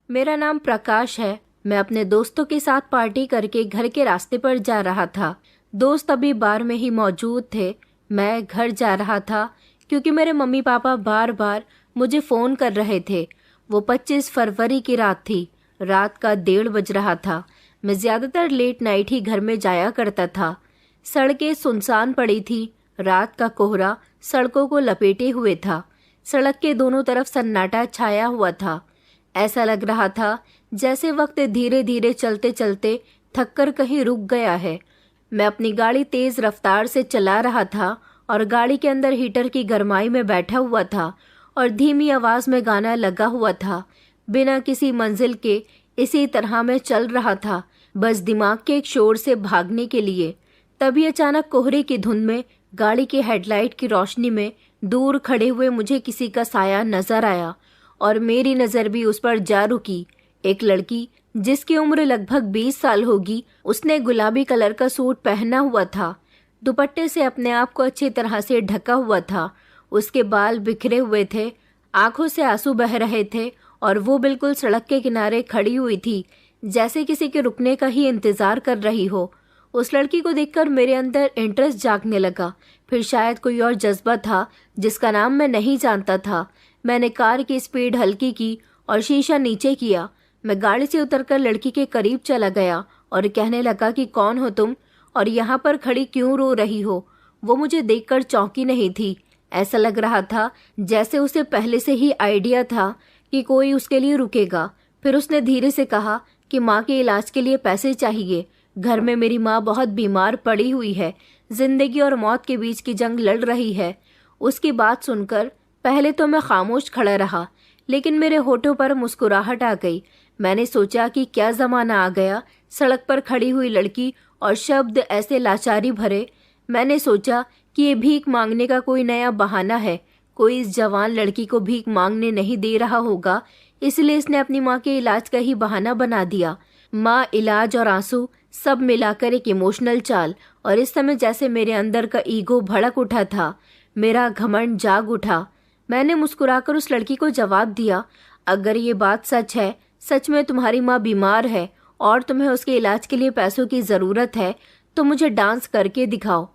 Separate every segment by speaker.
Speaker 1: मेरा नाम प्रकाश है। मैं अपने दोस्तों के साथ पार्टी करके घर के रास्ते पर जा रहा था। दोस्त अभी बार में ही मौजूद थे। मैं घर जा रहा था क्योंकि मेरे मम्मी पापा बार बार मुझे फ़ोन कर रहे थे। वो 25 फरवरी की रात थी। रात का 1:30 बज रहा था। मैं ज़्यादातर लेट नाइट ही घर में जाया करता था। सड़कें सुनसान पड़ी थी। रात का कोहरा सड़कों को लपेटे हुए था। सड़क के दोनों तरफ सन्नाटा छाया हुआ था। ऐसा लग रहा था जैसे वक्त धीरे धीरे चलते चलते थककर कहीं रुक गया है। मैं अपनी गाड़ी तेज रफ्तार से चला रहा था और गाड़ी के अंदर हीटर की गर्माई में बैठा हुआ था और धीमी आवाज में गाना लगा हुआ था। बिना किसी मंजिल के इसी तरह मैं चल रहा था, बस दिमाग के एक शोर से भागने के लिए। तभी अचानक कोहरे की धुंध में गाड़ी की हेडलाइट की रोशनी में दूर खड़े हुए मुझे किसी का साया नजर आया और मेरी नज़र भी उस पर जा रुकी। एक लड़की जिसकी उम्र लगभग 20 साल होगी। उसने गुलाबी कलर का सूट पहना हुआ था, दुपट्टे से अपने आप को अच्छी तरह से ढका हुआ था। उसके बाल बिखरे हुए थे, आंखों से आंसू बह रहे थे और वो बिल्कुल सड़क के किनारे खड़ी हुई थी, जैसे किसी के रुकने का ही इंतजार कर रही हो। उस लड़की को देखकर मेरे अंदर इंटरेस्ट जागने लगा। फिर शायद कोई और जज्बा था जिसका नाम मैं नहीं जानता था। मैंने कार की स्पीड हल्की की और शीशा नीचे किया। मैं गाड़ी से उतरकर लड़की के करीब चला गया और कहने लगा कि कौन हो तुम और यहाँ पर खड़ी क्यों रो रही हो। वो मुझे देखकर चौंकी नहीं थी। ऐसा लग रहा था जैसे उसे पहले से ही आइडिया था कि कोई उसके लिए रुकेगा। फिर उसने धीरे से कहा कि माँ के इलाज के लिए पैसे चाहिए। घर में मेरी माँ बहुत बीमार पड़ी हुई है। जिंदगी और मौत के बीच की जंग लड़ रही है। उसकी बात सुनकर पहले तो मैं खामोश खड़ा रहा, लेकिन मेरे होठों पर मुस्कुराहट आ गई। मैंने सोचा कि क्या जमाना आ गया। सड़क पर खड़ी हुई लड़की और शब्द ऐसे लाचारी भरे। मैंने सोचा कि ये भीख मांगने का कोई नया बहाना है। कोई इस जवान लड़की को भीख मांगने नहीं दे रहा होगा, इसलिए इसने अपनी माँ के इलाज का ही बहाना बना दिया। माँ, इलाज और आंसू सब मिलाकर एक इमोशनल चाल। और इस समय जैसे मेरे अंदर का ईगो भड़क उठा था, मेरा घमंड जाग उठा। मैंने मुस्कुराकर उस लड़की को जवाब दिया, अगर ये बात सच है, सच में तुम्हारी माँ बीमार है और तुम्हें उसके इलाज के लिए पैसों की ज़रूरत है, तो मुझे डांस करके दिखाओ।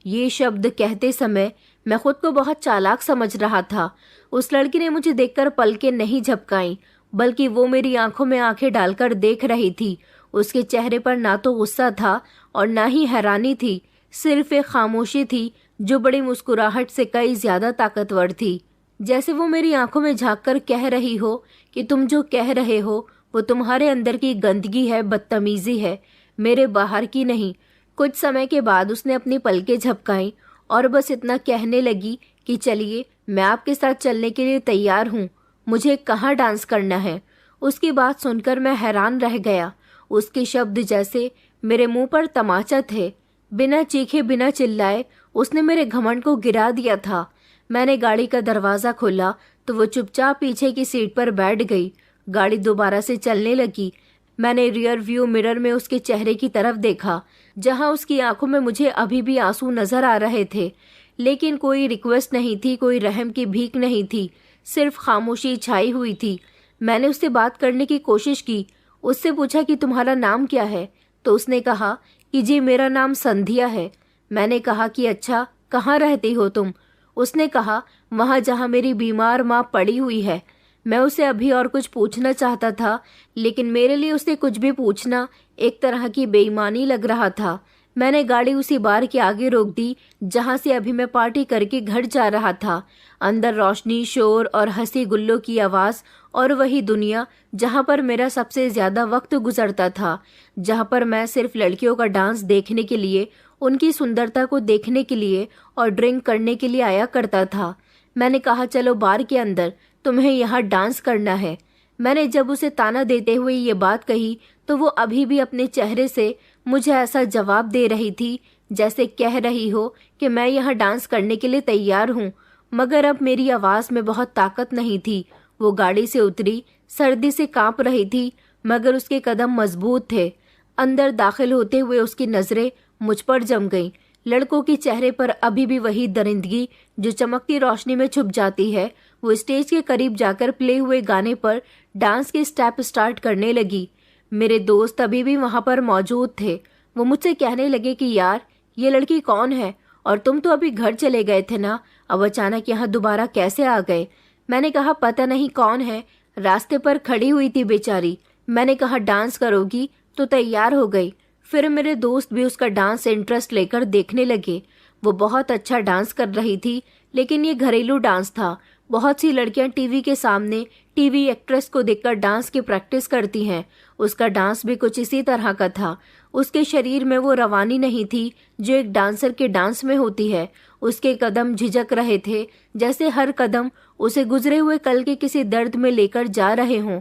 Speaker 1: ये शब्द कहते समय मैं खुद को बहुत चालाक समझ रहा था। उस लड़की ने मुझे देखकर पलकें नहीं झपकाई, बल्कि वो मेरी आंखों में आंखें डालकर देख रही थी। उसके चेहरे पर ना तो गुस्सा था और ना ही हैरानी थी, सिर्फ एक खामोशी थी जो बड़ी मुस्कुराहट से कई ज्यादा ताकतवर थी। जैसे वो मेरी आंखों में झांककर कह रही हो कि तुम जो कह रहे हो वो तुम्हारे अंदर की गंदगी है, बदतमीजी है, मेरे बाहर की नहीं। कुछ समय के बाद उसने अपनी पलकें झपकाई और बस इतना कहने लगी कि चलिए, मैं आपके साथ चलने के लिए तैयार हूँ, मुझे कहाँ डांस करना है। उसकी बात सुनकर मैं हैरान रह गया। उसके शब्द जैसे मेरे मुंह पर तमाचा थे। बिना चीखे बिना चिल्लाए उसने मेरे घमंड को गिरा दिया था। मैंने गाड़ी का दरवाज़ा खोला तो वो चुपचाप पीछे की सीट पर बैठ गई। गाड़ी दोबारा से चलने लगी। मैंने रियर व्यू मिरर में उसके चेहरे की तरफ देखा, जहां उसकी आंखों में मुझे अभी भी आंसू नजर आ रहे थे, लेकिन कोई रिक्वेस्ट नहीं थी, कोई रहम की भीख नहीं थी, सिर्फ खामोशी छाई हुई थी। मैंने उससे बात करने की कोशिश की। उससे पूछा कि तुम्हारा नाम क्या है, तो उसने कहा कि जी मेरा नाम संध्या है। मैंने कहा कि अच्छा, कहाँ रहती हो तुम? उसने कहा वहाँ जहाँ मेरी बीमार माँ पड़ी हुई है। मैं उसे अभी और कुछ पूछना चाहता था, लेकिन मेरे लिए उससे कुछ भी पूछना एक तरह की बेईमानी लग रहा था। मैंने गाड़ी उसी बार के आगे रोक दी जहाँ से अभी मैं पार्टी करके घर जा रहा था। अंदर रोशनी, शोर और हंसी गुल्लों की आवाज़ और वही दुनिया जहाँ पर मेरा सबसे ज़्यादा वक्त गुजरता था, जहाँ पर मैं सिर्फ लड़कियों का डांस देखने के लिए, उनकी सुंदरता को देखने के लिए और ड्रिंक करने के लिए आया करता था। मैंने कहा चलो बार के अंदर, तुम्हें यहाँ डांस करना है। मैंने जब उसे ताना देते हुए ये बात कही तो वो अभी भी अपने चेहरे से मुझे ऐसा जवाब दे रही थी जैसे कह रही हो कि मैं यहाँ डांस करने के लिए तैयार हूँ। मगर अब मेरी आवाज़ में बहुत ताकत नहीं थी। वो गाड़ी से उतरी, सर्दी से कांप रही थी, मगर उसके कदम मजबूत थे। अंदर दाखिल होते हुए उसकी नज़रें मुझ पर जम गईं। लड़कों के चेहरे पर अभी भी वही दरिंदगी जो चमकती रोशनी में छुप जाती है, वो स्टेज के करीब जाकर प्ले हुए गाने पर डांस के स्टेप स्टार्ट करने लगी। मेरे दोस्त अभी भी वहां पर मौजूद थे। वो मुझसे कहने लगे कि यार, ये लड़की कौन है, और तुम तो अभी घर चले गए थे ना, अब अचानक यहाँ दोबारा कैसे आ गए। मैंने कहा पता नहीं कौन है, रास्ते पर खड़ी हुई थी बेचारी। मैंने कहा डांस करोगी, तो तैयार हो गई। फिर मेरे दोस्त भी उसका डांस इंटरेस्ट लेकर देखने लगे। वो बहुत अच्छा डांस कर रही थी, लेकिन ये घरेलू डांस था। बहुत सी लड़कियां टीवी के सामने टीवी एक्ट्रेस को देखकर डांस की प्रैक्टिस करती हैं। उसका डांस भी कुछ इसी तरह का था। उसके शरीर में वो रवानी नहीं थी जो एक डांसर के डांस में होती है। उसके कदम झिझक रहे थे, जैसे हर कदम उसे गुजरे हुए कल के किसी दर्द में लेकर जा रहे हों।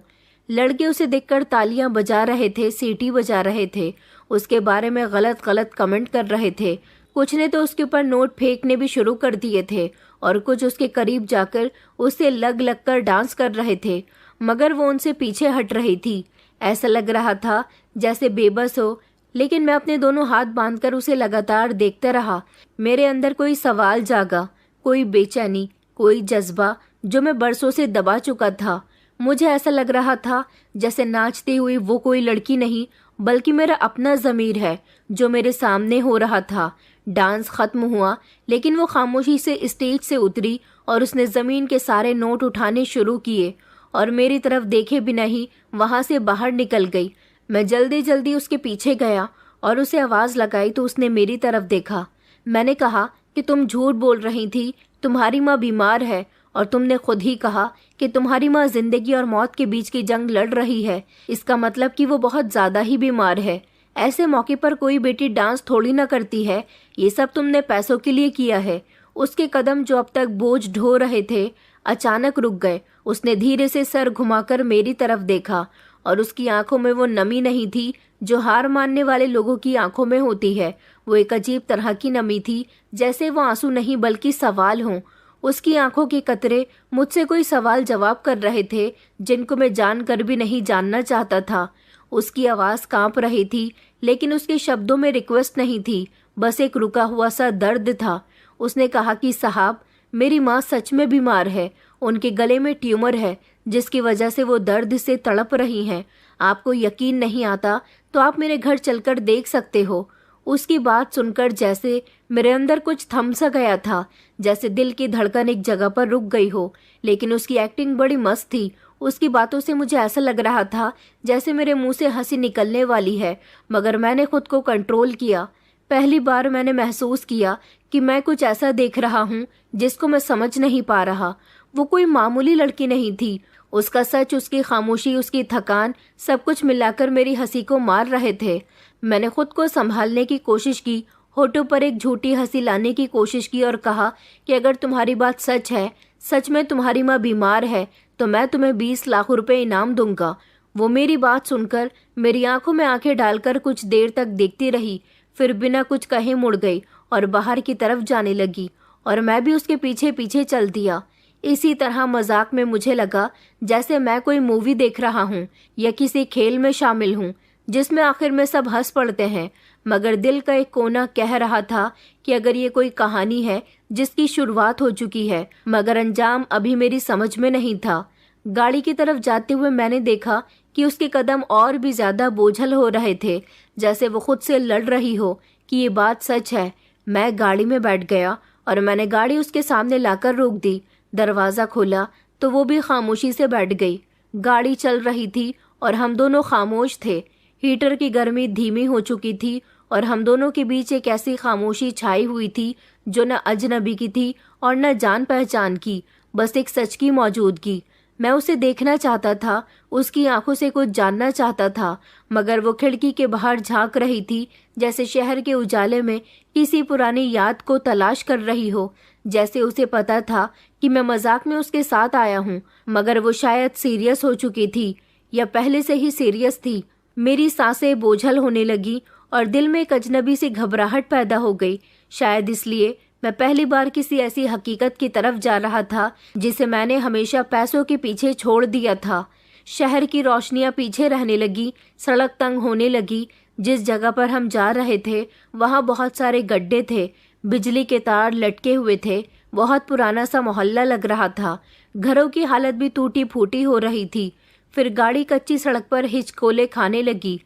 Speaker 1: लड़के उसे देखकर तालियां बजा रहे थे, सीटी बजा रहे थे, उसके बारे में गलत गलत कमेंट कर रहे थे। कुछ ने तो उसके ऊपर नोट फेंकने भी शुरू कर दिए थे और कुछ उसके करीब जाकर उससे लग लग कर डांस कर रहे थे, मगर वो उनसे पीछे हट रही थी। ऐसा लग रहा था जैसे बेबस हो, लेकिन मैं अपने दोनों हाथ बांधकर उसे लगातार देखता रहा। मेरे अंदर कोई सवाल जागा, कोई बेचैनी, कोई जज्बा जो मैं बरसों से दबा चुका था। मुझे ऐसा लग रहा था जैसे नाचती हुई वो कोई लड़की नहीं, बल्कि मेरा अपना ज़मीर है जो मेरे सामने हो रहा था। डांस खत्म हुआ, लेकिन वो खामोशी से स्टेज से उतरी और उसने ज़मीन के सारे नोट उठाने शुरू किए और मेरी तरफ देखे बिना ही वहाँ से बाहर निकल गई। मैं जल्दी जल्दी उसके पीछे गया और उसे आवाज़ लगाई तो उसने मेरी तरफ देखा। मैंने कहा कि तुम झूठ बोल रही थी, तुम्हारी माँ बीमार है, और तुमने खुद ही कहा कि तुम्हारी माँ जिंदगी और मौत के बीच की जंग लड़ रही है। इसका मतलब कि वो बहुत ज़्यादा ही बीमार है। ऐसे मौके पर कोई बेटी डांस थोड़ी ना करती है। ये सब तुमने पैसों के लिए किया है। उसके कदम जो अब तक बोझ ढो रहे थे अचानक रुक गए। उसने धीरे से सर घुमाकर मेरी तरफ देखा और उसकी आंखों में वो नमी नहीं थी जो हार मानने वाले लोगों की आंखों में होती है। वो एक अजीब तरह की नमी थी, जैसे वो आंसू नहीं बल्कि सवाल हों। उसकी आंखों के कतरे मुझसे कोई सवाल जवाब कर रहे थे जिनको मैं जानकर भी नहीं जानना चाहता था। उसकी आवाज़ कांप रही थी, लेकिन उसके शब्दों में रिक्वेस्ट नहीं थी, बस एक रुका हुआ सा दर्द था। उसने कहा कि साहब, मेरी माँ सच में बीमार है। उनके गले में ट्यूमर है जिसकी वजह से वो दर्द से तड़प रही हैं। आपको यकीन नहीं आता तो आप मेरे घर चलकर देख सकते हो। उसकी बात सुनकर जैसे मेरे अंदर कुछ थम सा गया था, जैसे दिल की धड़कन एक जगह पर रुक गई हो। लेकिन उसकी एक्टिंग बड़ी मस्त थी। उसकी बातों से मुझे ऐसा लग रहा था जैसे मेरे मुंह से हंसी निकलने वाली है, मगर मैंने खुद को कंट्रोल किया। पहली बार मैंने महसूस किया कि मैं कुछ ऐसा देख रहा हूँ जिसको मैं समझ नहीं पा रहा। वो कोई मामूली लड़की नहीं थी। उसका सच, उसकी खामोशी, उसकी थकान, सब कुछ मिलाकर मेरी हंसी को मार रहे थे। मैंने खुद को संभालने की कोशिश की, होठों पर एक झूठी हंसी लाने की कोशिश की और कहा कि अगर तुम्हारी बात सच है, सच में तुम्हारी माँ बीमार है, तो मैं तुम्हें 20 लाख रुपए इनाम दूंगा। वो मेरी बात सुनकर मेरी आंखों में आंखें डालकर कुछ देर तक देखती रही, फिर बिना कुछ कहे मुड़ गई और बाहर की तरफ जाने लगी और मैं भी उसके पीछे पीछे चल दिया। इसी तरह मजाक में मुझे लगा जैसे मैं कोई मूवी देख रहा हूँ या किसी खेल में शामिल हूँ जिसमें आखिर में सब हंस पड़ते हैं, मगर दिल का एक कोना कह रहा था कि अगर ये कोई कहानी है जिसकी शुरुआत हो चुकी है मगर अंजाम अभी मेरी समझ में नहीं था। गाड़ी की तरफ जाते हुए मैंने देखा कि उसके कदम और भी ज्यादा बोझल हो रहे थे, जैसे वो खुद से लड़ रही हो कि ये बात सच है। मैं गाड़ी में बैठ गया और मैंने गाड़ी उसके सामने लाकर रोक दी। दरवाज़ा खोला तो वो भी खामोशी से बैठ गई। गाड़ी चल रही थी और हम दोनों खामोश थे। हीटर की गर्मी धीमी हो चुकी थी और हम दोनों के बीच एक ऐसी खामोशी छाई हुई थी जो न अजनबी की थी और न जान पहचान की, बस एक सच की मौजूदगी। मैं उसे देखना चाहता था, उसकी आंखों से कुछ जानना चाहता था, मगर वो खिड़की के बाहर झांक रही थी, जैसे शहर के उजाले में किसी पुरानी याद को तलाश कर रही हो। जैसे उसे पता था कि मैं मजाक में उसके साथ आया हूँ, मगर वो शायद सीरियस हो चुकी थी या पहले से ही सीरियस थी। मेरी सांसें बोझल होने लगी और दिल में एक अजनबी सी घबराहट पैदा हो गई। शायद इसलिए मैं पहली बार किसी ऐसी हकीकत की तरफ जा रहा था जिसे मैंने हमेशा पैसों के पीछे छोड़ दिया था। शहर की रोशनियां पीछे रहने लगी, सड़क तंग होने लगी। जिस जगह पर हम जा रहे थे वहाँ बहुत सारे गड्ढे थे, बिजली के तार लटके हुए थे। बहुत पुराना सा मोहल्ला लग रहा था। घरों की हालत भी टूटी फूटी हो रही थी। फिर गाड़ी कच्ची सड़क पर हिचकोले खाने लगी।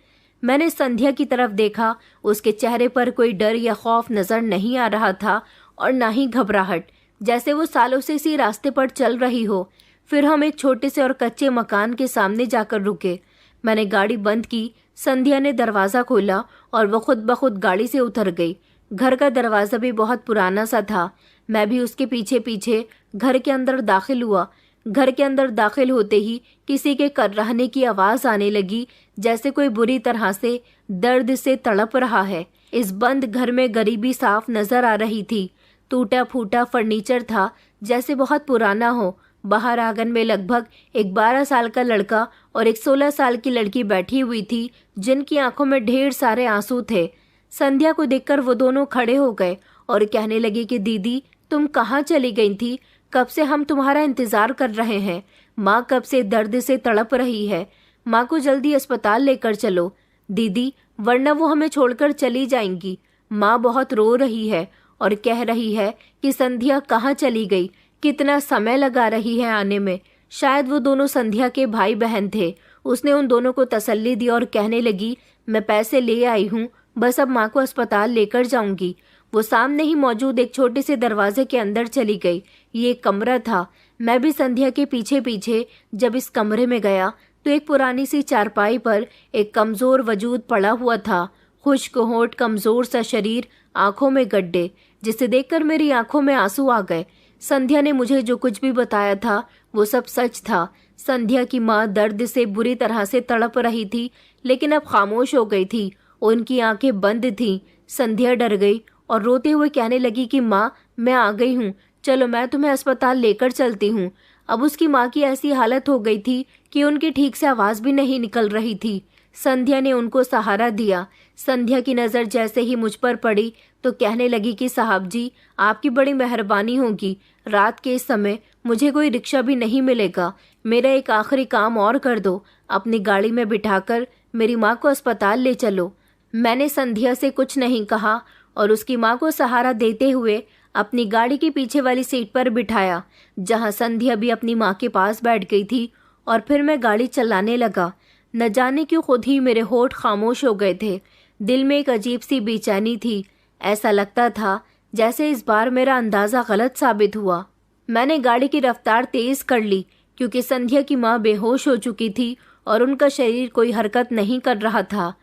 Speaker 1: मैंने संध्या की तरफ देखा। उसके चेहरे पर कोई डर या खौफ नजर नहीं आ रहा था और ना ही घबराहट, जैसे वो सालों से इसी रास्ते पर चल रही हो। फिर हम एक छोटे से और कच्चे मकान के सामने जाकर रुके। मैंने गाड़ी बंद की। संध्या ने दरवाज़ा खोला और वो खुद ब खुद गाड़ी से उतर गई। घर का दरवाज़ा भी बहुत पुराना सा था। मैं भी उसके पीछे पीछे घर के अंदर दाखिल हुआ। घर के अंदर दाखिल होते ही किसी के कर्राहने की आवाज़ आने लगी, जैसे कोई बुरी तरह से दर्द से तड़प रहा है। इस बंद घर में गरीबी साफ नजर आ रही थी। टूटा फूटा फर्नीचर था, जैसे बहुत पुराना हो। बाहर आंगन में लगभग एक 12 साल का लड़का और एक 16 साल की लड़की बैठी हुई थी, जिनकी आंखों में ढेर सारे आंसू थे। संध्या को देखकर वो दोनों खड़े हो गए और कहने लगे कि दीदी, तुम कहाँ चली गई थी? कब से हम तुम्हारा इंतजार कर रहे हैं। माँ कब से दर्द से तड़प रही है। माँ को जल्दी अस्पताल लेकर चलो दीदी, वरना वो हमें छोड़कर चली जाएंगी। माँ बहुत रो रही है और कह रही है कि संध्या कहाँ चली गई, कितना समय लगा रही है आने में। शायद वो दोनों संध्या के भाई बहन थे। उसने उन दोनों को तसल्ली दी और कहने लगी, मैं पैसे ले आई हूँ, बस अब माँ को अस्पताल लेकर जाऊंगी। वो सामने ही मौजूद एक छोटे से दरवाजे के अंदर चली गई। ये एक कमरा था। मैं भी संध्या के पीछे पीछे जब इस कमरे में गया तो एक पुरानी सी चारपाई पर एक कमजोर वजूद पड़ा हुआ था। खुश्क होंठ, कमजोर सा शरीर, आंखों में गड्ढे, जिसे देखकर मेरी आंखों में आंसू आ गए। संध्या ने मुझे जो कुछ भी बताया था वो सब सच था। संध्या की माँ दर्द से बुरी तरह से तड़प रही थी, लेकिन अब खामोश हो गई थी। उनकी आंखें बंद थीं। संध्या डर गई और रोते हुए कहने लगी कि माँ, मैं आ गई हूँ, चलो मैं तुम्हें अस्पताल लेकर चलती हूँ। अब उसकी माँ की ऐसी हालत हो गई थी कि उनकी ठीक से आवाज़ भी नहीं निकल रही थी। संध्या ने उनको सहारा दिया। संध्या की नज़र जैसे ही मुझ पर पड़ी तो कहने लगी कि साहब जी, आपकी बड़ी मेहरबानी होगी। रात के इस समय मुझे कोई रिक्शा भी नहीं मिलेगा। मेरा एक आखिरी काम और कर दो, अपनी गाड़ी में बिठाकर मेरी माँ को अस्पताल ले चलो। मैंने संध्या से कुछ नहीं कहा और उसकी माँ को सहारा देते हुए अपनी गाड़ी की पीछे वाली सीट पर बिठाया, जहाँ संध्या भी अपनी माँ के पास बैठ गई थी। और फिर मैं गाड़ी चलाने लगा। न जाने क्यों खुद ही मेरे होठ खामोश हो गए थे। दिल में एक अजीब सी बेचैनी थी। ऐसा लगता था जैसे इस बार मेरा अंदाज़ा गलत साबित हुआ। मैंने गाड़ी की रफ्तार तेज़ कर ली, क्योंकि संध्या की माँ बेहोश हो चुकी थी और उनका शरीर कोई हरकत नहीं कर रहा था।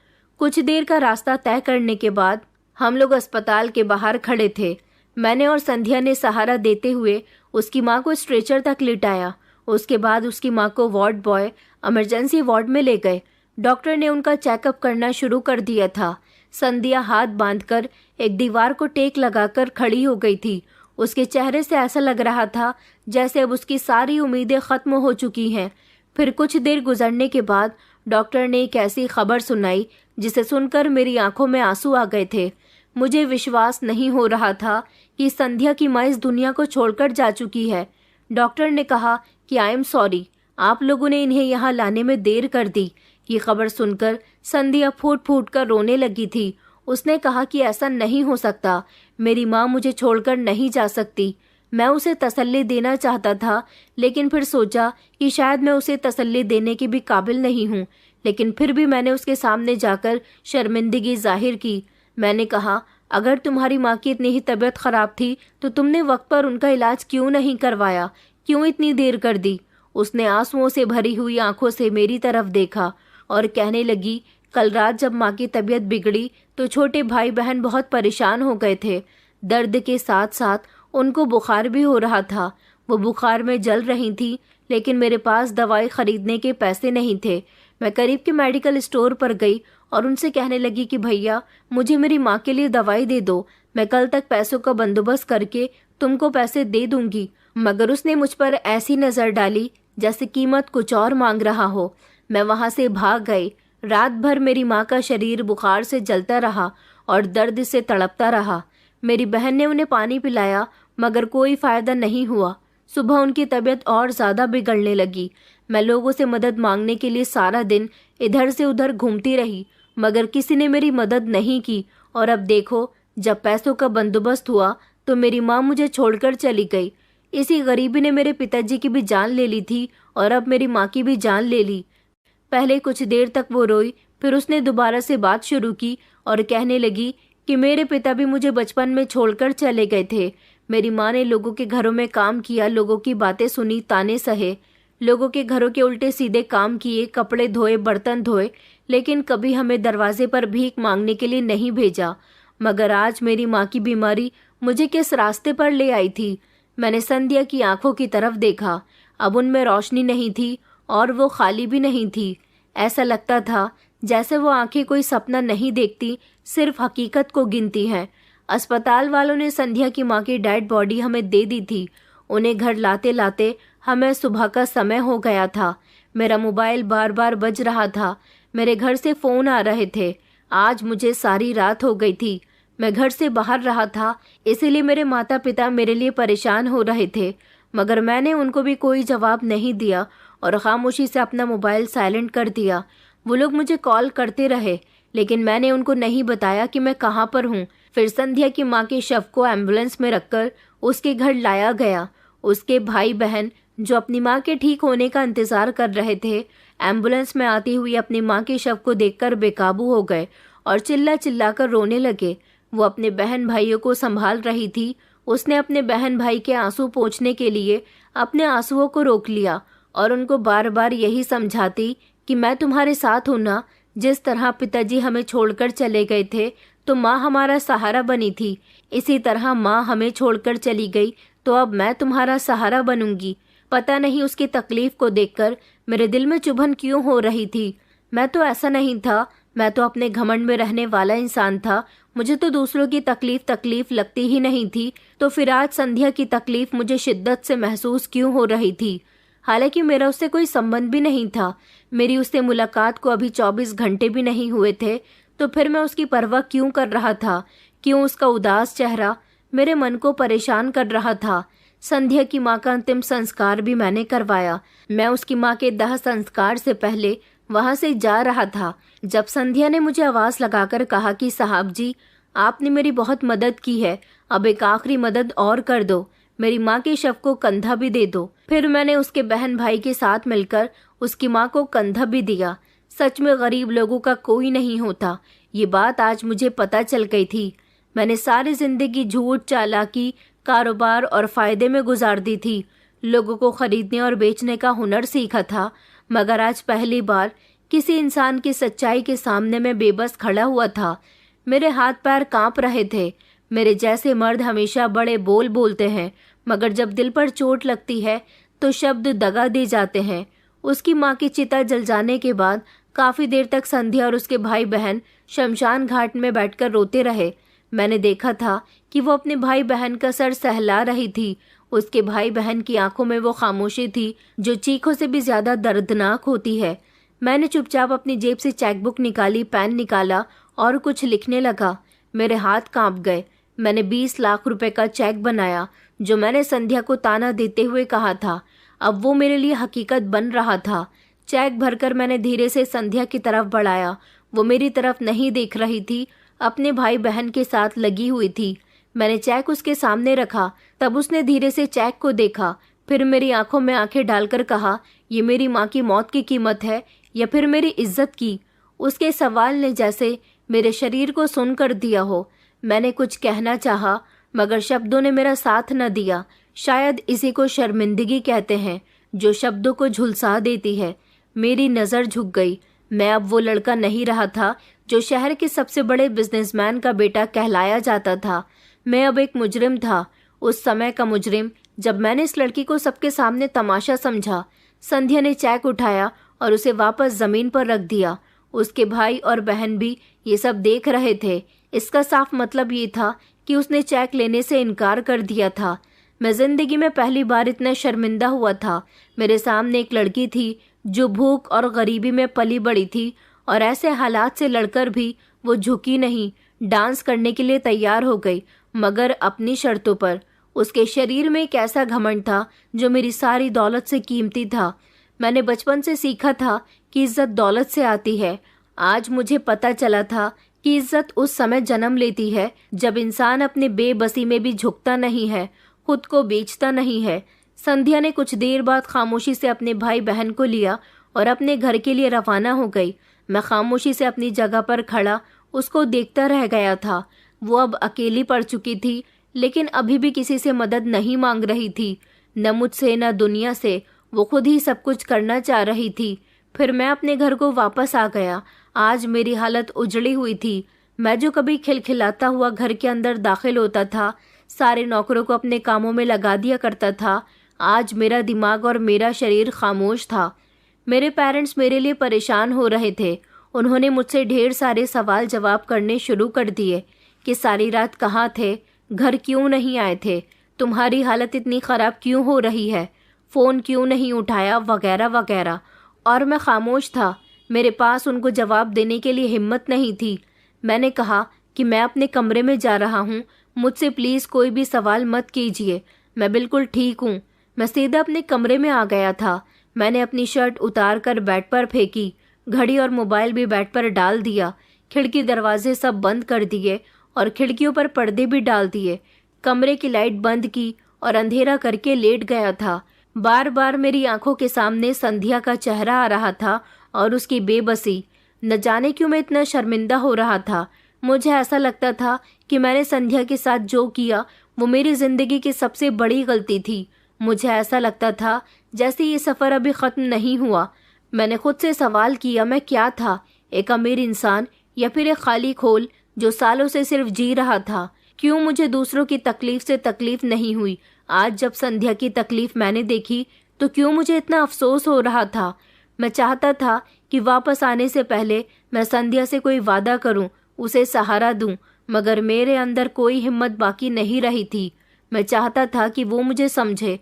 Speaker 1: कुछ देर का रास्ता तय करने के बाद हम लोग अस्पताल के बाहर खड़े थे। मैंने और संध्या ने सहारा देते हुए उसकी माँ को स्ट्रेचर तक लिटाया। उसके बाद उसकी माँ को वार्ड बॉय इमरजेंसी वार्ड में ले गए। डॉक्टर ने उनका चेकअप करना शुरू कर दिया था। संध्या हाथ बांधकर एक दीवार को टेक लगाकर खड़ी हो गई थी। उसके चेहरे से ऐसा लग रहा था जैसे अब उसकी सारी उम्मीदें खत्म हो चुकी हैं। फिर कुछ देर गुजरने के बाद डॉक्टर ने एक ऐसी खबर सुनाई जिसे सुनकर मेरी आंखों में आंसू आ गए थे। मुझे विश्वास नहीं हो रहा था कि संध्या की माँ इस दुनिया को छोड़कर जा चुकी है। डॉक्टर ने कहा कि आई एम सॉरी, आप लोगों ने इन्हें यहाँ लाने में देर कर दी। ये खबर सुनकर संध्या फूट फूट कर रोने लगी थी। उसने कहा कि ऐसा नहीं हो सकता, मेरी माँ मुझे छोड़कर नहीं जा सकती। मैं उसे तसल्ली देना चाहता था, लेकिन फिर सोचा कि शायद मैं उसे तसल्ली देने की भी काबिल नहीं हूँ। लेकिन फिर भी मैंने उसके सामने जाकर शर्मिंदगी जाहिर की। मैंने कहा, अगर तुम्हारी माँ की इतनी ही तबीयत खराब थी तो तुमने वक्त पर उनका इलाज क्यों नहीं करवाया, क्यों इतनी देर कर दी? उसने आंसुओं से भरी हुई आंखों से मेरी तरफ देखा और कहने लगी, कल रात जब माँ की तबीयत बिगड़ी तो छोटे भाई बहन बहुत परेशान हो गए थे। दर्द के साथ साथ उनको बुखार भी हो रहा था। वो बुखार में जल रही थी, लेकिन मेरे पास दवाई खरीदने के पैसे नहीं थे। मैं करीब के मेडिकल स्टोर पर गई और उनसे कहने लगी कि भैया, मुझे मेरी माँ के लिए दवाई दे दो, मैं कल तक पैसों का बंदोबस्त करके तुमको पैसे दे दूंगी। मगर उसने मुझ पर ऐसी नज़र डाली जैसे कीमत कुछ और मांग रहा हो। मैं वहाँ से भाग गई। रात भर मेरी माँ का शरीर बुखार से जलता रहा और दर्द से तड़पता रहा। मेरी बहन ने उन्हें पानी पिलाया, मगर कोई फ़ायदा नहीं हुआ। सुबह उनकी तबीयत और ज़्यादा बिगड़ने लगी। मैं लोगों से मदद मांगने के लिए सारा दिन इधर से उधर घूमती रही, मगर किसी ने मेरी मदद नहीं की। और अब देखो, जब पैसों का बंदोबस्त हुआ तो मेरी माँ मुझे छोड़कर चली गई। इसी गरीबी ने मेरे पिताजी की भी जान ले ली थी और अब मेरी माँ की भी जान ले ली। पहले कुछ देर तक वो रोई, फिर उसने दोबारा से बात शुरू की और कहने लगी कि मेरे पिता भी मुझे बचपन में छोड़कर चले गए थे। मेरी माँ ने लोगों के घरों में काम किया, लोगों की बातें सुनी, ताने सहे, लोगों के घरों के उल्टे सीधे काम किए, कपड़े धोए, बर्तन धोए, लेकिन कभी हमें दरवाजे पर भीख मांगने के लिए नहीं भेजा। मगर आज मेरी माँ की बीमारी मुझे किस रास्ते पर ले आई थी। मैंने संध्या की आंखों की तरफ देखा। अब उनमें रोशनी नहीं थी और वो खाली भी नहीं थी। ऐसा लगता था जैसे वो आंखें कोई सपना नहीं देखती, सिर्फ हकीकत को गिनती हैं। अस्पताल वालों ने संध्या की माँ की डेड बॉडी हमें दे दी थी। उन्हें घर लाते लाते हमें सुबह का समय हो गया था। मेरा मोबाइल बार बार बज रहा था। मेरे घर से फ़ोन आ रहे थे। आज मुझे सारी रात हो गई थी। मैं घर से बाहर रहा था, इसीलिए मेरे माता पिता मेरे लिए परेशान हो रहे थे, मगर मैंने उनको भी कोई जवाब नहीं दिया और खामोशी से अपना मोबाइल साइलेंट कर दिया। वो लोग मुझे कॉल करते रहे, लेकिन मैंने उनको नहीं बताया कि मैं कहाँ पर हूँ। फिर संध्या की माँ के शव को एम्बुलेंस में रखकर उसके घर लाया गया। उसके भाई बहन जो अपनी माँ के ठीक होने का इंतजार कर रहे थे, एम्बुलेंस में आती हुई अपनी माँ के शव को देखकर बेकाबू हो गए और चिल्ला चिल्ला कर रोने लगे। वो अपने बहन भाइयों को संभाल रही थी। उसने अपने बहन भाई के आंसू पोंछने के लिए अपने आंसुओं को रोक लिया और उनको बार बार यही समझाती कि मैं तुम्हारे साथ हूं ना। जिस तरह पिताजी हमें छोड़कर चले गए थे तो माँ हमारा सहारा बनी थी, इसी तरह माँ हमें छोड़कर चली गई तो अब मैं तुम्हारा सहारा बनूंगी। पता नहीं उसकी तकलीफ को देखकर मेरे दिल में चुभन क्यों हो रही थी। मैं तो ऐसा नहीं था, मैं तो अपने घमंड में रहने वाला इंसान था। मुझे तो दूसरों की तकलीफ लगती ही नहीं थी, तो फिर आज संध्या की तकलीफ मुझे शिद्दत से महसूस क्यों हो रही थी। हालांकि मेरा उससे कोई संबंध भी नहीं था। मेरी उससे मुलाकात को अभी 24 घंटे भी नहीं हुए थे, तो फिर मैं उसकी परवाह क्यों कर रहा था। क्यों उसका उदास चेहरा मेरे मन को परेशान कर रहा था। संध्या की माँ का अंतिम संस्कार भी मैंने करवाया। मैं उसकी माँ के दाह संस्कार से पहले वहां से जा रहा था, जब संध्या ने मुझे आवाज लगाकर कहा कि साहब जी, आपने मेरी बहुत मदद की है, अब एक आखिरी मदद और कर दो, मेरी माँ के शव को कंधा भी दे दो। फिर मैंने उसके बहन भाई के साथ मिलकर उसकी माँ को कंधा भी दिया। सच में गरीब लोगों का कोई नहीं होता, ये बात आज मुझे पता चल गई थी। मैंने सारी जिंदगी झूठ, चालाकी, कारोबार और फायदे में गुजार दी थी। लोगों को खरीदने और बेचने का हुनर सीखा था, मगर आज पहली बार किसी इंसान की सच्चाई के सामने मैं बेबस खड़ा हुआ था। मेरे हाथ पैर कांप रहे थे। मेरे जैसे मर्द हमेशा बड़े बोल बोलते हैं, मगर जब दिल पर चोट लगती है तो शब्द दगा दे जाते हैं। उसकी माँ की चिता जल जाने के बाद काफी देर तक संध्या और उसके भाई बहन शमशान घाट में बैठकर रोते रहे। मैंने देखा था कि वो अपने भाई बहन का सर सहला रही थी। उसके भाई बहन की आंखों में वो खामोशी थी जो चीखों से भी ज्यादा दर्दनाक होती है। मैंने चुपचाप अपनी जेब से चेकबुक निकाली, पेन निकाला और कुछ लिखने लगा। मेरे हाथ कांप गए। मैंने 20 लाख रुपए का चेक बनाया, जो मैंने संध्या को ताना देते हुए कहा था। अब वो मेरे लिए हकीकत बन रहा था। चेक भरकर मैंने धीरे से संध्या की तरफ बढ़ाया। वो मेरी तरफ नहीं देख रही थी, अपने भाई बहन के साथ लगी हुई थी। मैंने चेक उसके सामने रखा, तब उसने धीरे से चेक को देखा, फिर मेरी आंखों में आंखें डालकर कहा, ये मेरी माँ की मौत की कीमत है या फिर मेरी इज्जत की। उसके सवाल ने जैसे मेरे शरीर को सुन कर दिया हो। मैंने कुछ कहना चाहा, मगर शब्दों ने मेरा साथ न दिया। शायद इसी को शर्मिंदगी कहते हैं, जो शब्दों को झुलसा देती है। मेरी नज़र झुक गई। मैं अब वो लड़का नहीं रहा था जो शहर के सबसे बड़े बिजनेसमैन का बेटा कहलाया जाता था। मैं अब एक मुजरिम था, उस समय का मुजरिम जब मैंने इस लड़की को सबके सामने तमाशा समझा। संध्या ने चेक उठाया और उसे वापस जमीन पर रख दिया। उसके भाई और बहन भी ये सब देख रहे थे। इसका साफ मतलब ये था कि उसने चेक लेने से इनकार कर दिया था। मैं जिंदगी में पहली बार इतना शर्मिंदा हुआ था। मेरे सामने एक लड़की थी जो भूख और गरीबी में पली बड़ी थी, और ऐसे हालात से लड़कर भी वो झुकी नहीं, डांस करने के लिए तैयार हो गई, मगर अपनी शर्तों पर। उसके शरीर में एक ऐसा घमंड था जो मेरी सारी दौलत से कीमती था। मैंने बचपन से सीखा था कि इज्जत दौलत से आती है। आज मुझे पता चला था कि इज्जत उस समय जन्म लेती है जब इंसान अपने बेबसी में भी झुकता नहीं है, खुद को बेचता नहीं है। संध्या ने कुछ देर बाद खामोशी से अपने भाई बहन को लिया और अपने घर के लिए रवाना हो गई। मैं खामोशी से अपनी जगह पर खड़ा उसको देखता रह गया था। वो अब अकेली पड़ चुकी थी, लेकिन अभी भी किसी से मदद नहीं मांग रही थी, न मुझसे न दुनिया से। वो खुद ही सब कुछ करना चाह रही थी। फिर मैं अपने घर को वापस आ गया। आज मेरी हालत उजड़ी हुई थी। मैं जो कभी खिलखिलाता हुआ घर के अंदर दाखिल होता था, सारे नौकरों को अपने कामों में लगा दिया करता था, आज मेरा दिमाग और मेरा शरीर खामोश था। मेरे पेरेंट्स मेरे लिए परेशान हो रहे थे। उन्होंने मुझसे ढेर सारे सवाल जवाब करने शुरू कर दिए कि सारी रात कहाँ थे, घर क्यों नहीं आए थे, तुम्हारी हालत इतनी ख़राब क्यों हो रही है, फ़ोन क्यों नहीं उठाया, वगैरह वगैरह। और मैं खामोश था। मेरे पास उनको जवाब देने के लिए हिम्मत नहीं थी। मैंने कहा कि मैं अपने कमरे में जा रहा हूँ, मुझसे प्लीज़ कोई भी सवाल मत कीजिए, मैं बिल्कुल ठीक हूँ। मैं सीधा अपने कमरे में आ गया था। मैंने अपनी शर्ट उतार कर बेड पर फेंकी, घड़ी और मोबाइल भी बेड पर डाल दिया, खिड़की दरवाजे सब बंद कर दिए और खिड़कियों पर पर्दे भी डाल दिए। कमरे की लाइट बंद की और अंधेरा करके लेट गया था। बार बार मेरी आंखों के सामने संध्या का चेहरा आ रहा था और उसकी बेबसी। न जाने क्यों मैं इतना शर्मिंदा हो रहा था। मुझे ऐसा लगता था कि मैंने संध्या के साथ जो किया वो मेरी जिंदगी की सबसे बड़ी गलती थी। मुझे ऐसा लगता था जैसे ये सफ़र अभी ख़त्म नहीं हुआ। मैंने खुद से सवाल किया, मैं क्या था, एक अमीर इंसान या फिर एक खाली खोल जो सालों से सिर्फ जी रहा था। क्यों मुझे दूसरों की तकलीफ से तकलीफ नहीं हुई। आज जब संध्या की तकलीफ मैंने देखी तो क्यों मुझे इतना अफसोस हो रहा था। मैं चाहता था कि वापस आने से पहले मैं संध्या से कोई वादा करूं, उसे सहारा दूं, मगर मेरे अंदर कोई हिम्मत बाकी नहीं रही थी। मैं चाहता था कि वो मुझे समझे।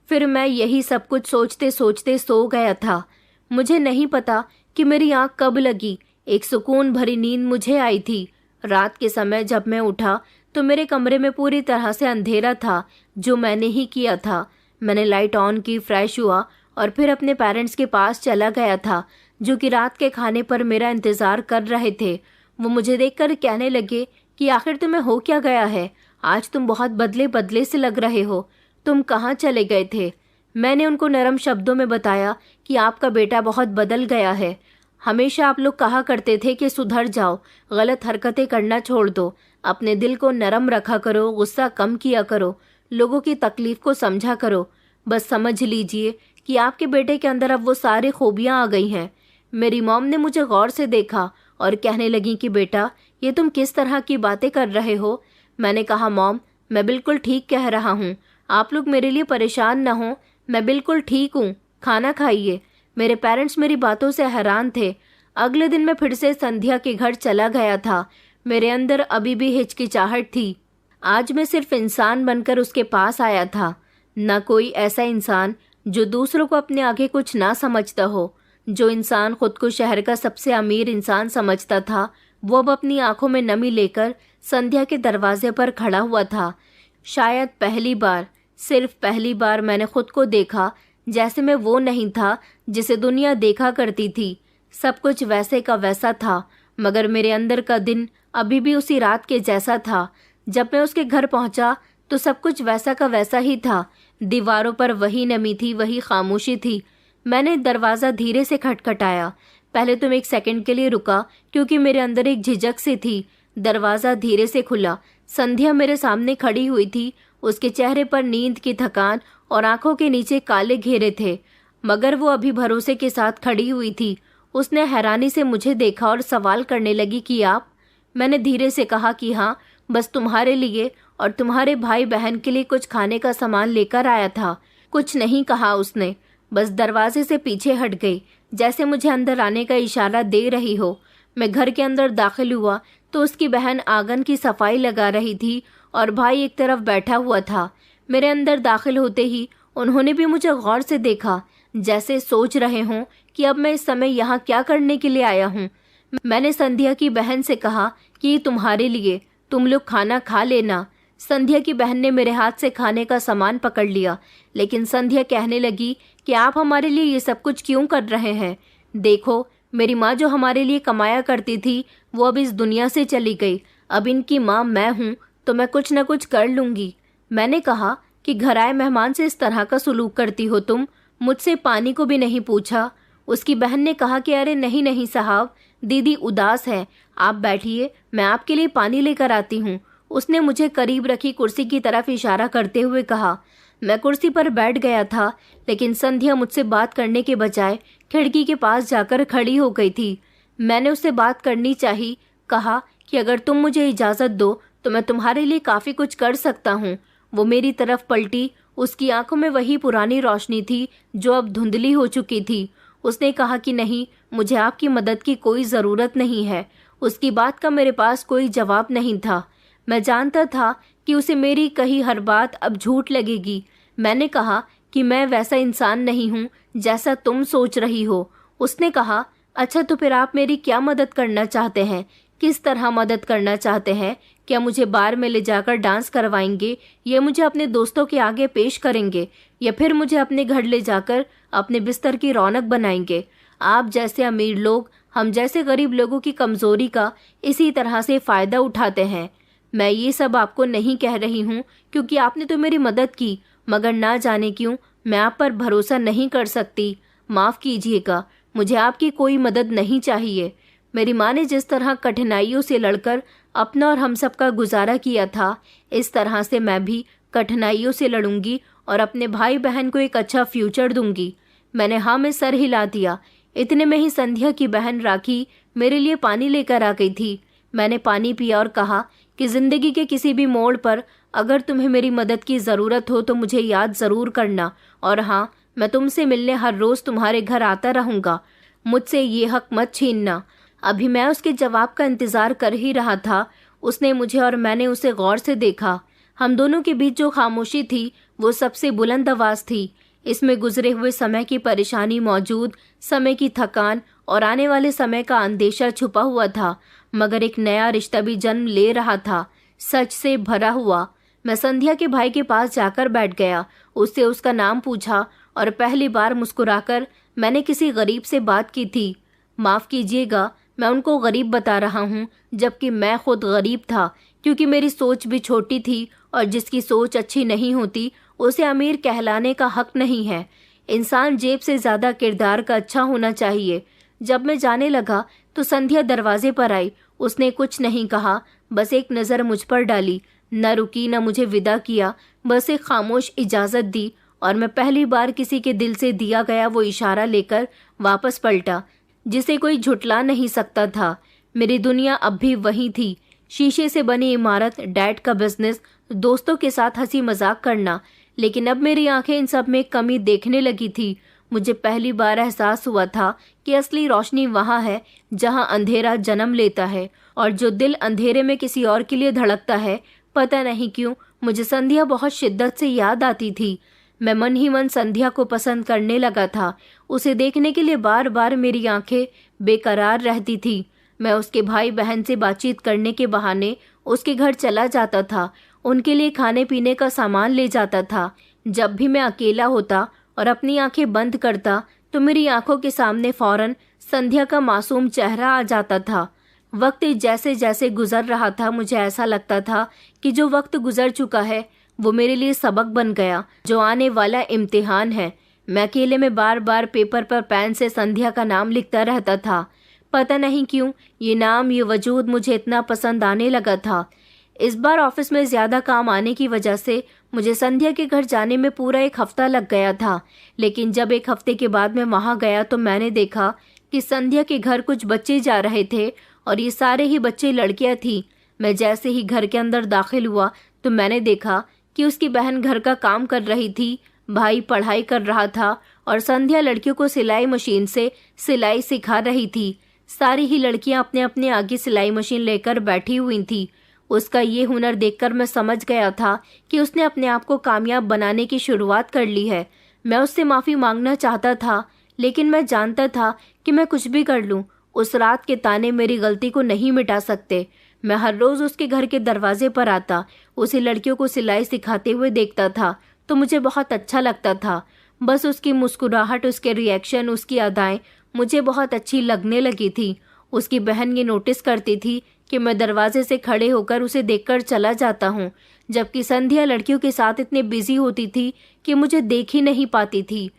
Speaker 1: फिर मैं यही सब कुछ सोचते सोचते सो गया था। मुझे नहीं पता कि मेरी आँख कब लगी। एक सुकून भरी नींद मुझे आई थी। रात के समय जब मैं उठा तो मेरे कमरे में पूरी तरह से अंधेरा था, जो मैंने ही किया था। मैंने लाइट ऑन की, फ्रेश हुआ और फिर अपने पेरेंट्स के पास चला गया था, जो कि रात के खाने पर मेरा इंतज़ार कर रहे थे। वो मुझे देखकर कहने लगे कि आखिर तुम्हें हो क्या गया है, आज तुम बहुत बदले बदले से लग रहे हो, तुम कहाँ चले गए थे। मैंने उनको नरम शब्दों में बताया कि आपका बेटा बहुत बदल गया है। हमेशा आप लोग कहा करते थे कि सुधर जाओ, गलत हरकतें करना छोड़ दो, अपने दिल को नरम रखा करो, गुस्सा कम किया करो, लोगों की तकलीफ को समझा करो। बस समझ लीजिए कि आपके बेटे के अंदर अब वो सारी खूबियाँ आ गई हैं। मेरी मॉम ने मुझे गौर से देखा और कहने लगी कि बेटा, ये तुम किस तरह की बातें कर रहे हो। मैंने कहा, मॉम मैं बिल्कुल ठीक कह रहा हूँ, आप लोग मेरे लिए परेशान न हो, मैं बिल्कुल ठीक हूँ, खाना खाइए। मेरे पेरेंट्स मेरी बातों से हैरान थे। अगले दिन मैं फिर से संध्या के घर चला गया था। मेरे अंदर अभी भी हिचकिचाहट थी। आज मैं सिर्फ इंसान बनकर उसके पास आया था, न कोई ऐसा इंसान जो दूसरों को अपने आगे कुछ ना समझता हो। जो इंसान खुद को शहर का सबसे अमीर इंसान समझता था, वो अब अपनी आंखों में नमी लेकर संध्या के दरवाजे पर खड़ा हुआ था। शायद पहली बार, सिर्फ पहली बार मैंने खुद को देखा जैसे मैं वो नहीं था जिसे दुनिया देखा करती थी। सब कुछ वैसे का वैसा था, मगर मेरे अंदर का दिन अभी भी उसी रात के जैसा था। जब मैं उसके घर पहुंचा तो सब कुछ वैसा का वैसा ही था। दीवारों पर वही नमी थी, वही खामोशी थी। मैंने दरवाज़ा धीरे से खटखटाया। पहले तो मैं एक सेकंड के लिए रुका, क्योंकि मेरे अंदर एक झिझक सी थी। दरवाज़ा धीरे से खुला। संध्या मेरे सामने खड़ी हुई थी। उसके चेहरे पर नींद की थकान और आंखों के नीचे काले घेरे थे, मगर वो अभी भरोसे के साथ खड़ी हुई थी। उसने हैरानी से मुझे देखा और सवाल करने लगी कि आप। मैंने धीरे से कहा कि हाँ, बस तुम्हारे लिए और तुम्हारे भाई बहन के लिए कुछ खाने का सामान लेकर आया था। कुछ नहीं कहा उसने, बस दरवाजे से पीछे हट गई, जैसे मुझे अंदर आने का इशारा दे रही हो। मैं घर के अंदर दाखिल हुआ तो उसकी बहन आंगन की सफाई लगा रही थी और भाई एक तरफ बैठा हुआ था। मेरे अंदर दाखिल होते ही उन्होंने भी मुझे गौर से देखा, जैसे सोच रहे हों कि अब मैं इस समय यहाँ क्या करने के लिए आया हूँ। मैंने संध्या की बहन से कहा कि ये तुम्हारे लिए, तुम लोग खाना खा लेना। संध्या की बहन ने मेरे हाथ से खाने का सामान पकड़ लिया, लेकिन संध्या कहने लगी कि आप हमारे लिए ये सब कुछ क्यों कर रहे हैं। देखो, मेरी माँ जो हमारे लिए कमाया करती थी वो अब इस दुनिया से चली गई। अब इनकी माँ मैं हूँ तो मैं कुछ न कुछ कर लूँगी। मैंने कहा कि घर आए मेहमान से इस तरह का सलूक करती हो तुम, मुझसे पानी को भी नहीं पूछा। उसकी बहन ने कहा कि अरे नहीं नहीं साहब, दीदी उदास है, आप बैठिए, मैं आपके लिए पानी लेकर आती हूँ। उसने मुझे करीब रखी कुर्सी की तरफ इशारा करते हुए कहा। मैं कुर्सी पर बैठ गया था, लेकिन संध्या मुझसे बात करने के बजाय खिड़की के पास जाकर खड़ी हो गई थी। मैंने उससे बात करनी चाहिए, कहा कि अगर तुम मुझे इजाज़त दो तो मैं तुम्हारे लिए काफ़ी कुछ कर सकता हूँ। वो मेरी तरफ पलटी, उसकी आंखों में वही पुरानी रोशनी थी जो अब धुंधली हो चुकी थी। उसने कहा कि नहीं, मुझे आपकी मदद की कोई ज़रूरत नहीं है। उसकी बात का मेरे पास कोई जवाब नहीं था। मैं जानता था कि उसे मेरी कही हर बात अब झूठ लगेगी। मैंने कहा कि मैं वैसा इंसान नहीं हूँ जैसा तुम सोच रही हो। उसने कहा, अच्छा तो फिर आप मेरी क्या मदद करना चाहते हैं? किस तरह मदद करना चाहते हैं? क्या मुझे बार में ले जाकर डांस करवाएंगे, या मुझे अपने दोस्तों के आगे पेश करेंगे, या फिर मुझे अपने घर ले जाकर अपने बिस्तर की रौनक बनाएंगे? आप जैसे अमीर लोग हम जैसे गरीब लोगों की कमजोरी का इसी तरह से फ़ायदा उठाते हैं। मैं ये सब आपको नहीं कह रही हूँ क्योंकि आपने तो मेरी मदद की, मगर ना जाने क्यों मैं आप पर भरोसा नहीं कर सकती। माफ़ कीजिएगा, मुझे आपकी कोई मदद नहीं चाहिए। मेरी माँ ने जिस तरह कठिनाइयों से लड़कर अपना और हम सब का गुजारा किया था, इस तरह से मैं भी कठिनाइयों से लड़ूंगी और अपने भाई बहन को एक अच्छा फ्यूचर दूंगी। मैंने हाँ में सर हिला दिया। इतने में ही संध्या की बहन राखी मेरे लिए पानी लेकर आ गई थी। मैंने पानी पिया और कहा कि जिंदगी के किसी भी मोड़ पर अगर तुम्हें मेरी मदद की ज़रूरत हो तो मुझे याद ज़रूर करना, और हाँ, मैं तुमसे मिलने हर रोज़ तुम्हारे घर आता रहूँगा। मुझसे ये हक मत छीनना। अभी मैं उसके जवाब का इंतज़ार कर ही रहा था। उसने मुझे और मैंने उसे गौर से देखा। हम दोनों के बीच जो खामोशी थी वो सबसे बुलंद आवाज़ थी। इसमें गुजरे हुए समय की परेशानी मौजूद, समय की थकान और आने वाले समय का अंदेशा छुपा हुआ था, मगर एक नया रिश्ता भी जन्म ले रहा था, सच से भरा हुआ। मैं संध्या के भाई के पास जाकर बैठ गया, उससे उसका नाम पूछा और पहली बार मुस्कुराकर मैंने किसी गरीब से बात की थी। माफ़ कीजिएगा, मैं उनको गरीब बता रहा हूँ, जबकि मैं खुद गरीब था, क्योंकि मेरी सोच भी छोटी थी और जिसकी सोच अच्छी नहीं होती उसे अमीर कहलाने का हक नहीं है। इंसान जेब से ज़्यादा किरदार का अच्छा होना चाहिए। जब मैं जाने लगा तो संध्या दरवाजे पर आई। उसने कुछ नहीं कहा, बस एक नज़र मुझ पर डाली, न रुकी न मुझे विदा किया, बस एक खामोश इजाज़त दी और मैं पहली बार किसी के दिल से दिया गया वो इशारा लेकर वापस पलटा, जिसे कोई झुटला नहीं सकता था। मेरी दुनिया अब भी वही थी, शीशे से बनी इमारत, डैड का बिजनेस, दोस्तों के साथ हंसी मजाक करना, लेकिन अब मेरी आंखें इन सब में कमी देखने लगी थी। मुझे पहली बार एहसास हुआ था कि असली रोशनी वहाँ है जहाँ अंधेरा जन्म लेता है, और जो दिल अंधेरे में किसी और के लिए धड़कता है। पता नहीं क्यों मुझे संध्या बहुत शिद्दत से याद आती थी। मैं मन ही मन संध्या को पसंद करने लगा था। उसे देखने के लिए बार बार मेरी आंखें बेकरार रहती थी। मैं उसके भाई बहन से बातचीत करने के बहाने उसके घर चला जाता था, उनके लिए खाने पीने का सामान ले जाता था। जब भी मैं अकेला होता और अपनी आंखें बंद करता तो मेरी आंखों के सामने फौरन संध्या का मासूम चेहरा आ जाता था। वक्त जैसे जैसे गुजर रहा था मुझे ऐसा लगता था कि जो वक्त गुजर चुका है वो मेरे लिए सबक बन गया, जो आने वाला इम्तिहान है। मैं अकेले में बार बार पेपर पर पेन से संध्या का नाम लिखता रहता था। पता नहीं क्यों ये नाम, ये वजूद मुझे इतना पसंद आने लगा था। इस बार ऑफिस में ज़्यादा काम आने की वजह से मुझे संध्या के घर जाने में पूरा एक हफ्ता लग गया था, लेकिन जब एक हफ्ते के बाद मैं वहाँ गया तो मैंने देखा कि संध्या के घर कुछ बच्चे जा रहे थे और ये सारे ही बच्चे लड़कियाँ थीं। मैं जैसे ही घर के अंदर दाखिल हुआ तो मैंने देखा कि उसकी बहन घर का काम कर रही थी, भाई पढ़ाई कर रहा था और संध्या लड़कियों को सिलाई मशीन से सिलाई सिखा रही थी। सारी ही लड़कियां अपने अपने आगे सिलाई मशीन लेकर बैठी हुई थी। उसका ये हुनर देखकर मैं समझ गया था कि उसने अपने आप को कामयाब बनाने की शुरुआत कर ली है। मैं उससे माफ़ी मांगना चाहता था, लेकिन मैं जानता था कि मैं कुछ भी कर लूँ, उस रात के ताने मेरी गलती को नहीं मिटा सकते। मैं हर रोज़ उसके घर के दरवाजे पर आता, उसे लड़कियों को सिलाई सिखाते हुए देखता था तो मुझे बहुत अच्छा लगता था। बस उसकी मुस्कुराहट, उसके रिएक्शन, उसकी अदाएं मुझे बहुत अच्छी लगने लगी थी। उसकी बहन ये नोटिस करती थी कि मैं दरवाजे से खड़े होकर उसे देखकर चला जाता हूँ, जबकि संध्या लड़कियों के साथ इतने बिजी होती थी कि मुझे देख ही नहीं पाती थी।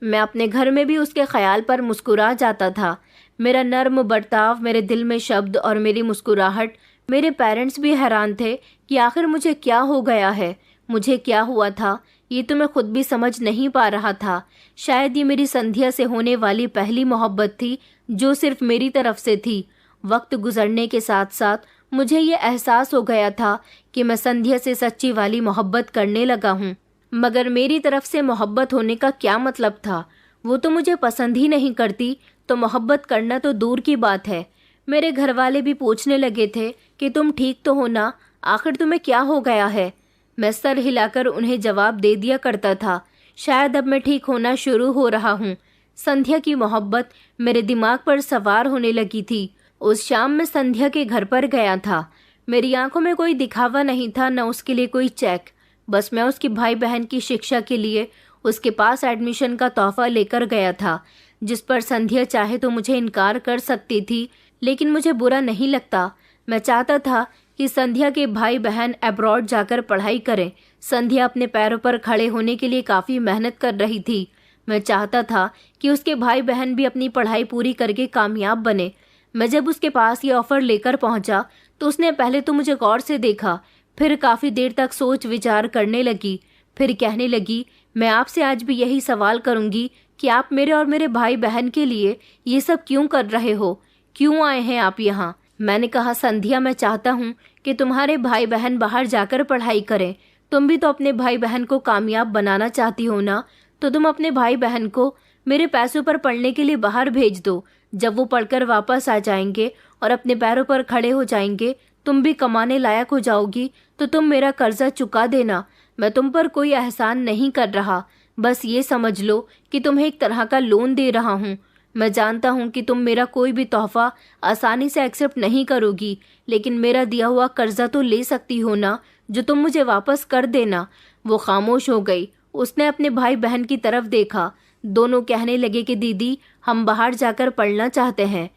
Speaker 1: मैं अपने घर में भी उसके ख्याल पर मुस्कुरा जाता था। मेरा नर्म बर्ताव, मेरे दिल में शब्द और मेरी मुस्कुराहट, मेरे पेरेंट्स भी हैरान थे कि आखिर मुझे क्या हो गया है, मुझे क्या हुआ था, ये तो मैं खुद भी समझ नहीं पा रहा था। शायद ये मेरी संध्या से होने वाली पहली मोहब्बत थी जो सिर्फ मेरी तरफ से थी। वक्त गुजरने के साथ साथ मुझे ये एहसास हो गया था कि मैं संध्या से सच्ची वाली मोहब्बत करने लगा हूँ। मगर मेरी तरफ से मोहब्बत होने का क्या मतलब था? वो तो मुझे पसंद ही नहीं करती, तो मोहब्बत करना तो दूर की बात है। मेरे घर वाले भी पूछने लगे थे कि तुम ठीक तो हो ना, आखिर तुम्हें क्या हो गया है। मैं सर हिलाकर उन्हें जवाब दे दिया करता था, शायद अब मैं ठीक होना शुरू हो रहा हूँ। संध्या की मोहब्बत मेरे दिमाग पर सवार होने लगी थी। उस शाम मैं संध्या के घर पर गया था। मेरी आंखों में कोई दिखावा नहीं था, न उसके लिए कोई चेक। बस मैं उसके भाई बहन की शिक्षा के लिए उसके पास एडमिशन का तोहफा लेकर गया था, जिस पर संध्या चाहे तो मुझे इनकार कर सकती थी, लेकिन मुझे बुरा नहीं लगता। मैं चाहता था कि संध्या के भाई बहन अब्रॉड जाकर पढ़ाई करें। संध्या अपने पैरों पर खड़े होने के लिए काफ़ी मेहनत कर रही थी। मैं चाहता था कि उसके भाई बहन भी अपनी पढ़ाई पूरी करके कामयाब बने। मैं जब उसके पास ये ऑफ़र लेकर पहुंचा तो उसने पहले तो मुझे गौर से देखा, फिर काफ़ी देर तक सोच विचार करने लगी। फिर कहने लगी, मैं आपसे आज भी यही सवाल करूंगी कि आप मेरे और मेरे भाई बहन के लिए ये सब क्यों कर रहे हो, क्यों आए हैं आप यहाँ? मैंने कहा, संध्या, मैं चाहता हूँ कि तुम्हारे भाई बहन बाहर जाकर पढ़ाई करें। तुम भी तो अपने भाई बहन को कामयाब बनाना चाहती हो ना, तो तुम अपने भाई बहन को मेरे पैसों पर पढ़ने के लिए बाहर भेज दो। जब वो पढ़कर वापस आ जाएंगे और अपने पैरों पर खड़े हो जाएंगे, तुम भी कमाने लायक हो जाओगी, तो तुम मेरा कर्जा चुका देना। मैं तुम पर कोई एहसान नहीं कर रहा, बस ये समझ लो कि तुम्हें एक तरह का लोन दे रहा हूँ। मैं जानता हूँ कि तुम मेरा कोई भी तोहफा आसानी से एक्सेप्ट नहीं करोगी, लेकिन मेरा दिया हुआ कर्जा तो ले सकती हो ना, जो तुम मुझे वापस कर देना। वो खामोश हो गई। उसने अपने भाई बहन की तरफ देखा। दोनों कहने लगे कि दीदी, हम बाहर जाकर पढ़ना चाहते हैं।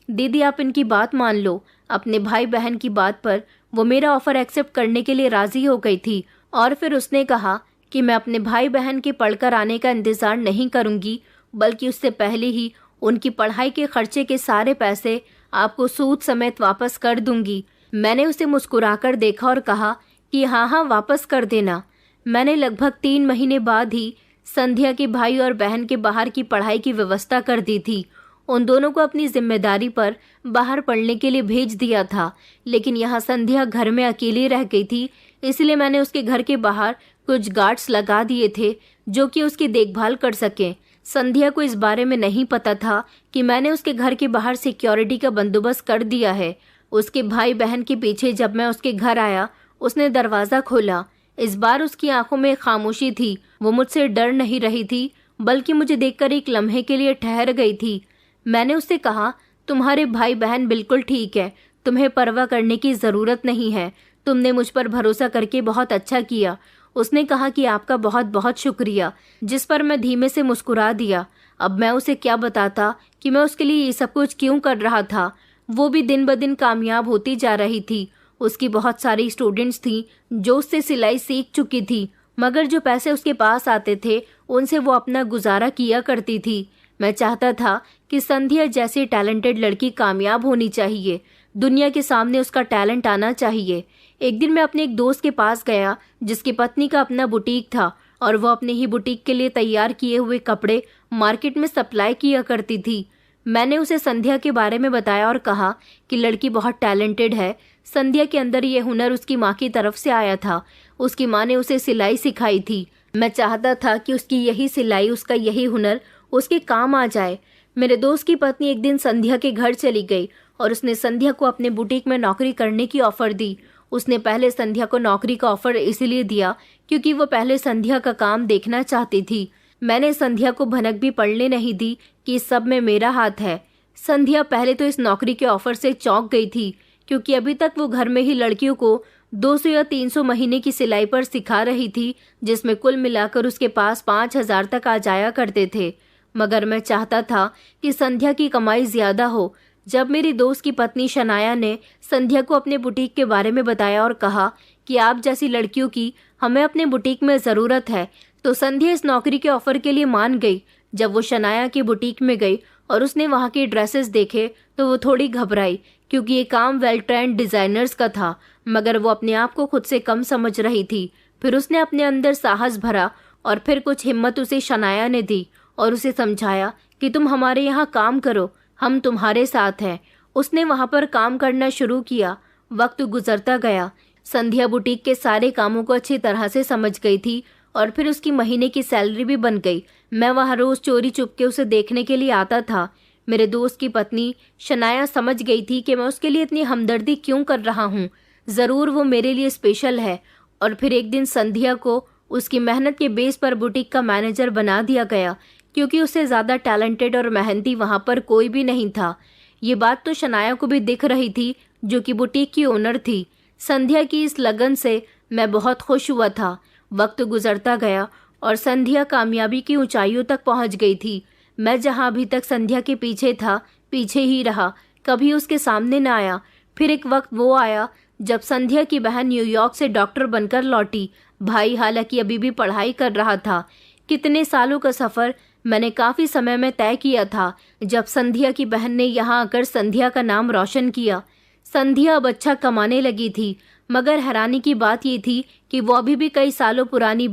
Speaker 1: दीदी, आप इनकी बात मान लो। अपने भाई बहन की बात पर वो मेरा ऑफर एक्सेप्ट करने के लिए राजी हो गई थी, और फिर उसने कहा कि मैं अपने भाई बहन के पढ़कर आने का इंतज़ार नहीं करूंगी, बल्कि उससे पहले ही उनकी पढ़ाई के खर्चे के सारे पैसे आपको सूद समेत वापस कर दूंगी। मैंने उसे मुस्कुराकर देखा और कहा कि हाँ हाँ, वापस कर देना। मैंने लगभग 3 महीने बाद ही संध्या के भाई और बहन के बाहर की पढ़ाई की व्यवस्था कर दी थी। उन दोनों को अपनी जिम्मेदारी पर बाहर पढ़ने के लिए भेज दिया था, लेकिन यहाँ संध्या घर में अकेली रह गई थी, इसलिए मैंने उसके घर के बाहर कुछ गार्ड्स लगा दिए थे जो कि उसकी देखभाल कर सकें। संध्या को इस बारे में नहीं पता था कि मैंने उसके घर के बाहर सिक्योरिटी का बंदोबस्त कर दिया है। उसके भाई बहन के पीछे जब मैं उसके घर आया, उसने दरवाज़ा खोला। इस बार उसकी आंखों में खामोशी थी। वो मुझसे डर नहीं रही थी, बल्कि मुझे देखकर एक लम्हे के लिए ठहर गई थी। मैंने उससे कहा, तुम्हारे भाई बहन बिल्कुल ठीक है, तुम्हें परवाह करने की ज़रूरत नहीं है। तुमने मुझ पर भरोसा करके बहुत अच्छा किया। उसने कहा कि आपका बहुत बहुत शुक्रिया, जिस पर मैं धीमे से मुस्कुरा दिया। अब मैं उसे क्या बताता कि मैं उसके लिए ये सब कुछ क्यों कर रहा था। वो भी दिन ब दिन कामयाब होती जा रही थी। उसकी बहुत सारी स्टूडेंट्स थीं जो उससे सिलाई सीख चुकी थी, मगर जो पैसे उसके पास आते थे उनसे वो अपना गुजारा किया करती थी। मैं चाहता था कि संध्या जैसी टैलेंटेड लड़की कामयाब होनी चाहिए, दुनिया के सामने उसका टैलेंट आना चाहिए। एक दिन मैं अपने एक दोस्त के पास गया जिसकी पत्नी का अपना बुटीक था, और वो अपने ही बुटीक के लिए तैयार किए हुए कपड़े मार्केट में सप्लाई किया करती थी। मैंने उसे संध्या के बारे में बताया और कहा कि लड़की बहुत टैलेंटेड है। संध्या के अंदर ये हुनर उसकी माँ की तरफ से आया था। उसकी माँ ने उसे सिलाई सिखाई थी। मैं चाहता था कि उसकी यही सिलाई, उसका यही हुनर उसके काम आ जाए। मेरे दोस्त की पत्नी एक दिन संध्या के घर चली गई और उसने संध्या को अपने बुटीक में नौकरी करने की ऑफ़र दी। उसने पहले संध्या को नौकरी का ऑफ़र इसलिए दिया क्योंकि वो पहले संध्या का काम देखना चाहती थी। मैंने संध्या को भनक भी पड़ने नहीं दी कि इस सब में मेरा हाथ है। संध्या पहले तो इस नौकरी के ऑफ़र से चौंक गई थी, क्योंकि अभी तक वो घर में ही लड़कियों को 200 या 300 महीने की सिलाई पर सिखा रही थी, जिसमें कुल मिलाकर उसके पास 5,000 तक आ जाया करते थे। मगर मैं चाहता था कि संध्या की कमाई ज्यादा हो। जब मेरी दोस्त की पत्नी शनाया ने संध्या को अपने बुटीक के बारे में बताया और कहा कि आप जैसी लड़कियों की हमें अपने बुटीक में ज़रूरत है, तो संध्या इस नौकरी के ऑफर के लिए मान गई। जब वो शनाया की बुटीक में गई और उसने वहाँ के ड्रेसेस देखे तो वो थोड़ी घबराई, क्योंकि ये काम वेल ट्रेंड डिज़ाइनर्स का था, मगर वो अपने आप को खुद से कम समझ रही थी। फिर उसने अपने अंदर साहस भरा और फिर कुछ हिम्मत उसे शनाया ने दी और उसे समझाया कि तुम हमारे यहाँ काम करो, हम तुम्हारे साथ हैं। उसने वहाँ पर काम करना शुरू किया। वक्त गुजरता गया। संध्या बुटीक के सारे कामों को अच्छी तरह से समझ गई थी और फिर उसकी महीने की सैलरी भी बन गई। मैं वहाँ रोज़ चोरी चुपके उसे देखने के लिए आता था। मेरे दोस्त की पत्नी शनाया समझ गई थी कि मैं उसके लिए इतनी हमदर्दी क्यों कर रहा हूँ। ज़रूर वो मेरे लिए स्पेशल है। और फिर एक दिन संध्या को उसकी मेहनत के बेस पर बुटीक का मैनेजर बना दिया गया, क्योंकि उससे ज़्यादा टैलेंटेड और मेहनती वहाँ पर कोई भी नहीं था। ये बात तो शनाया को भी दिख रही थी, जो कि बुटीक की ओनर थी। संध्या की इस लगन से मैं बहुत खुश हुआ था। वक्त गुजरता गया और संध्या कामयाबी की ऊंचाइयों तक पहुंच गई थी। मैं जहां अभी तक संध्या के पीछे था, पीछे ही रहा, कभी उसके सामने न आया। फिर एक वक्त वो आया जब संध्या की बहन न्यूयॉर्क से डॉक्टर बनकर लौटी। भाई हालांकि अभी भी पढ़ाई कर रहा था। कितने सालों का सफ़र मैंने काफ़ी समय में तय किया था, जब संध्या की बहन ने यहाँ आकर संध्या का नाम रोशन किया। संध्या अब अच्छा कमाने लगी थी, मगर हैरानी की बात ये थी कि वो अभी भी कई सालों पुरानी